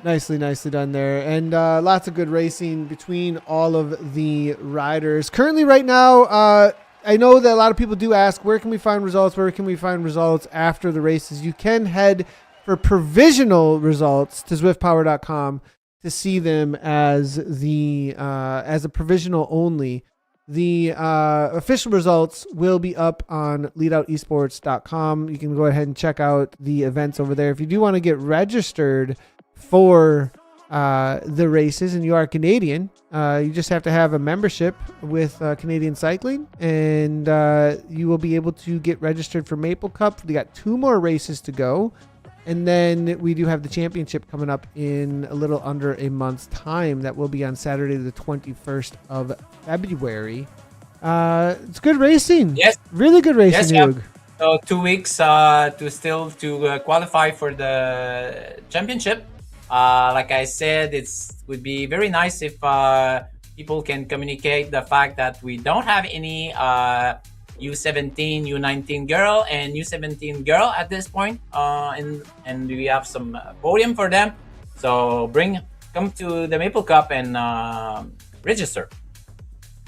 Nicely done there. And lots of good racing between all of the riders. Currently right now, I know that a lot of people do ask, where can we find results? Where can we find results after the races? You can head for provisional results to zwiftpower.com to see them as a provisional only. The official results will be up on leadoutesports.com. You can go ahead and check out the events over there. If you do want to get registered for the races and you are Canadian, you just have to have a membership with Canadian Cycling, and you will be able to get registered for Maple Cup. We got 2 more races to go, and then we do have the championship coming up in a little under a month's time. That will be on Saturday the 21st of February. It's good racing. Yes, really good racing. Yes, yeah. So 2 weeks to qualify for the championship. Like I said, would be very nice if people can communicate the fact that we don't have any U17, U19 girl and U17 girl at this point, and we have some podium for them. So come to the Maple Cup and register.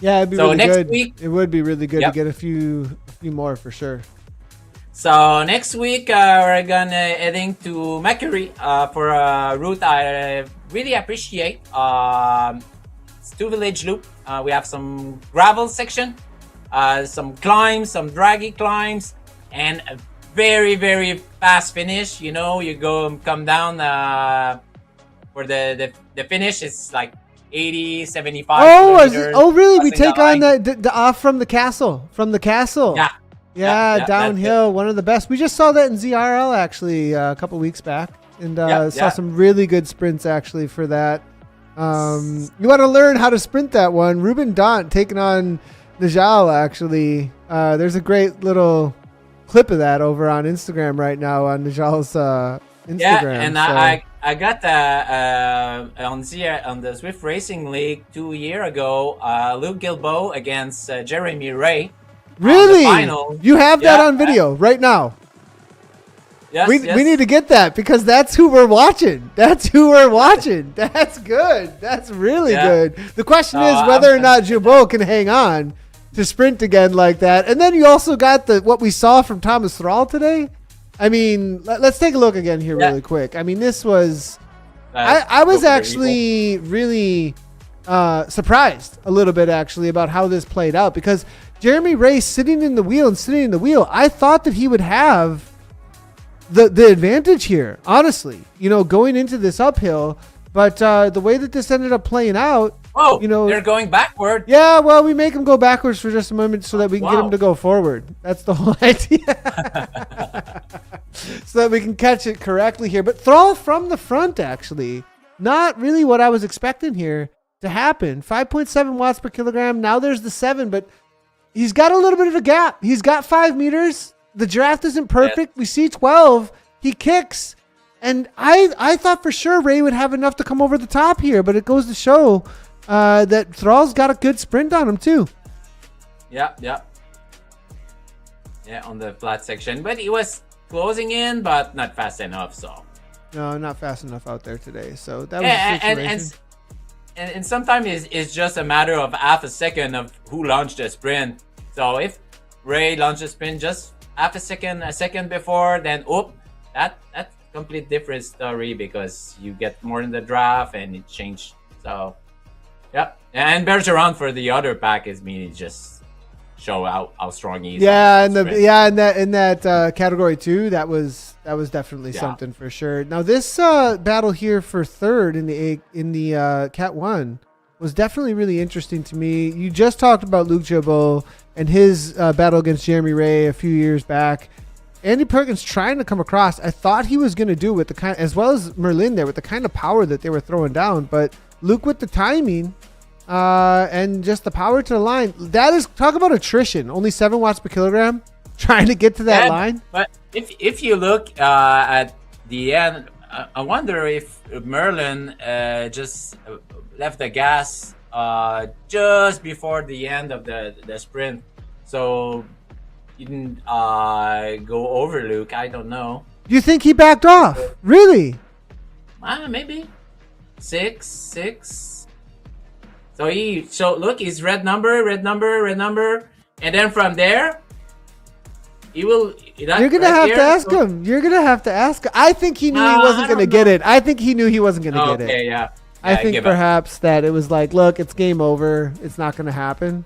Yeah, it'd be so really next good. Week, it would be really good to get a few more for sure. So next week we're gonna heading to Mercury for a route I really appreciate. It's 2 village loop. We have some gravel section, some climbs, some draggy climbs, and a very, very fast finish. You know, you come down for the finish. It's like 80, 75 kilometers. Oh, really? We take on the off from the castle. Yeah, downhill, one of the best. We just saw that in ZRL actually a couple weeks back, and saw some really good sprints actually for that. You want to learn how to sprint that one? Ruben Dant taking on Najal actually. There's a great little clip of that over on Instagram right now on Najal's Instagram. Yeah, and I got on the Swift Racing League 2 years ago. Luke Gilbo against Jeremy Ray. Really? You have that on video right now? Yes, we need to get that because that's who we're watching. That's good. That's really good. The question is whether or not Gilbo can hang on to sprint again like that. And then you also got what we saw from Thomas Thrall today. I mean, let's take a look again here really quick. I mean, this was... I was actually really surprised a little bit actually about how this played out because Jeremy Ray sitting in the wheel, I thought that he would have the advantage here, honestly, going into this uphill. But the way that this ended up playing out, they're going backward. Yeah, well, we make him go backwards for just a moment so that we can get him to go forward. That's the whole idea. So that we can catch it correctly here. But Thrall from the front, actually, not really what I was expecting here to happen. 5.7 watts per kilogram. Now there's the 7, but he's got a little bit of a gap. He's got 5 meters. The draft isn't perfect. We see 12. He kicks. And I thought for sure Ray would have enough to come over the top here, but it goes to show that Thrall's got a good sprint on him too. Yeah, on the flat section. But he was closing in, but not fast enough. So no, not fast enough out there today. So that was the situation. And sometimes it's just a matter of half a second of who launched a sprint. So if Ray launched a sprint just a second before, then that's complete different story because you get more in the draft and it changed. So and Bergeron for the other pack is meaning just show how strong he is. Yeah, in that category too, that was definitely something for sure. Now this battle here for third in the Cat 1 was definitely really interesting to me. You just talked about Luke Gilbo and his battle against Jeremy Ray a few years back. Andy Perkins trying to come across. I thought he was going to do with the kind, as well as Merlin there, with the kind of power that they were throwing down. But Luke with the timing and just the power to the line. That is, talk about attrition. Only 7 watts per kilogram trying to get to that line. But if you look at the end, I wonder if Merlin just left the gas just before the end of the sprint. So you didn't go over Luke. I don't know. You think he backed off? Really? Maybe 6. So look, he's red number, and then from there, he will. You're gonna have to ask him. You're gonna have to ask him. I think he knew he wasn't gonna get it. I think he knew he wasn't gonna get it. Yeah. I think perhaps that it was like, look, it's game over. It's not gonna happen.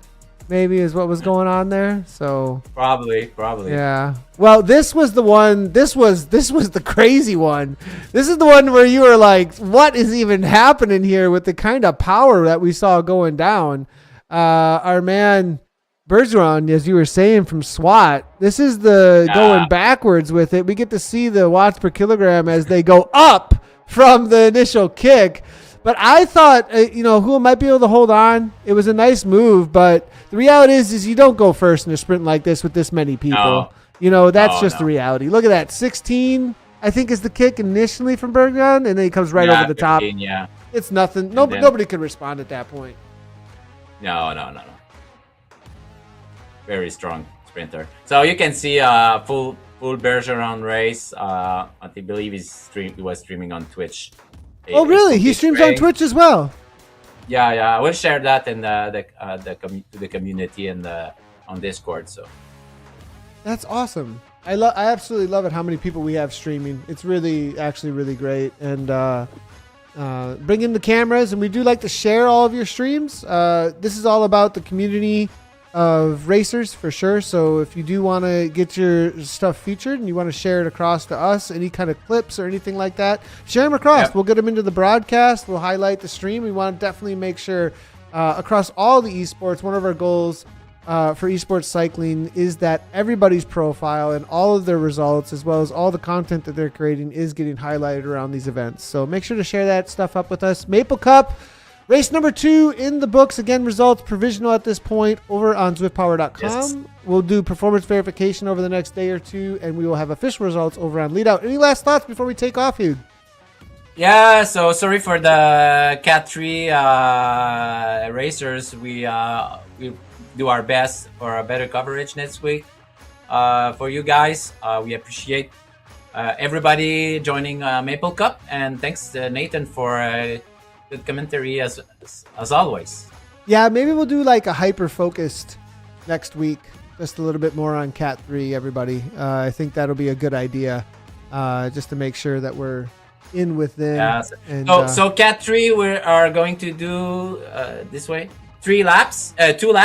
maybe is what was going on there. So Probably. yeah. Well, this was the one. This was the crazy one. This is the one where you were like, "What is even happening here?" With the kind of power that we saw going down. Our man Bergeron, as you were saying, from SWAT. This is the going backwards with it. We get to see the watts per kilogram as they go up from the initial kick. But I thought, who might be able to hold on. It was a nice move, but the reality is you don't go first in a sprint like this with this many people. That's just the reality. Look at that. 16, I think, is the kick initially from Bergeron, and then he comes right over the 15, top. Yeah. It's nothing. Nobody could respond at that point. No. Very strong sprinter. So you can see full Bergeron race. I believe he was streaming on Twitch. Oh, really? He streams on Twitch as well? Yeah. I will share that in to the community and on Discord. So that's awesome. I absolutely love it how many people we have streaming. It's actually really great. And bring in the cameras, and we do like to share all of your streams. This is all about the community of racers for sure. So if you do want to get your stuff featured and you want to share it across to us, any kind of clips or anything like that, share them across. Yep. We'll get them into the broadcast. We'll highlight the stream. We want to definitely make sure across all the esports, one of our goals for esports cycling is that everybody's profile and all of their results, as well as all the content that they're creating, is getting highlighted around these events. So make sure to share that stuff up with us. Maple Cup race number 2 in the books. Again, results provisional at this point over on zwiftpower.com. Yes. We'll do performance verification over the next day or two, and we will have official results over on Leadout. Any last thoughts before we take off, Hugh? Yeah, so sorry for the Cat 3 racers. We do our best for a better coverage next week for you guys. We appreciate everybody joining Maple Cup, and thanks to Nathan for good commentary as always. Yeah, maybe we'll do like a hyper focused next week, just a little bit more on Cat 3, everybody. I think that'll be a good idea, just to make sure that we're in with them. Yeah. So Cat 3, we are going to do this way. 2 laps,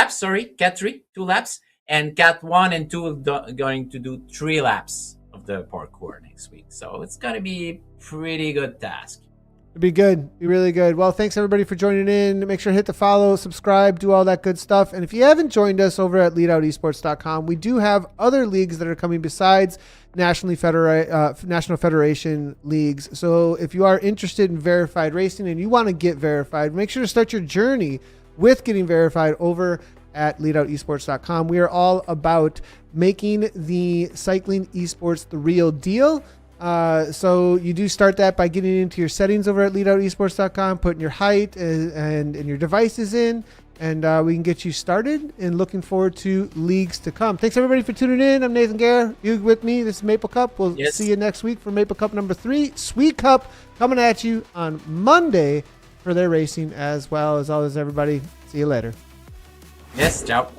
sorry. Cat 3, 2 laps. And Cat 1 and 2 going to do 3 laps of the parkour next week. So it's going to be a pretty good task. It'd be good. Be really good. Well, thanks everybody for joining in. Make sure to hit the follow, subscribe, do all that good stuff. And if you haven't joined us over at leadoutesports.com, we do have other leagues that are coming besides National Federation leagues. So if you are interested in verified racing and you want to get verified, make sure to start your journey with getting verified over at leadoutesports.com. We are all about making the cycling esports the real deal. So you do start that by getting into your settings over at leadoutesports.com, putting your height and your devices in, and we can get you started, and looking forward to leagues to come. Thanks everybody for tuning in. I'm Nathan Gare. You with me. This is Maple Cup. We'll see you next week for Maple Cup number 3. SWE Cup coming at you on Monday for their racing as well. As always, everybody. See you later. Yes, ciao.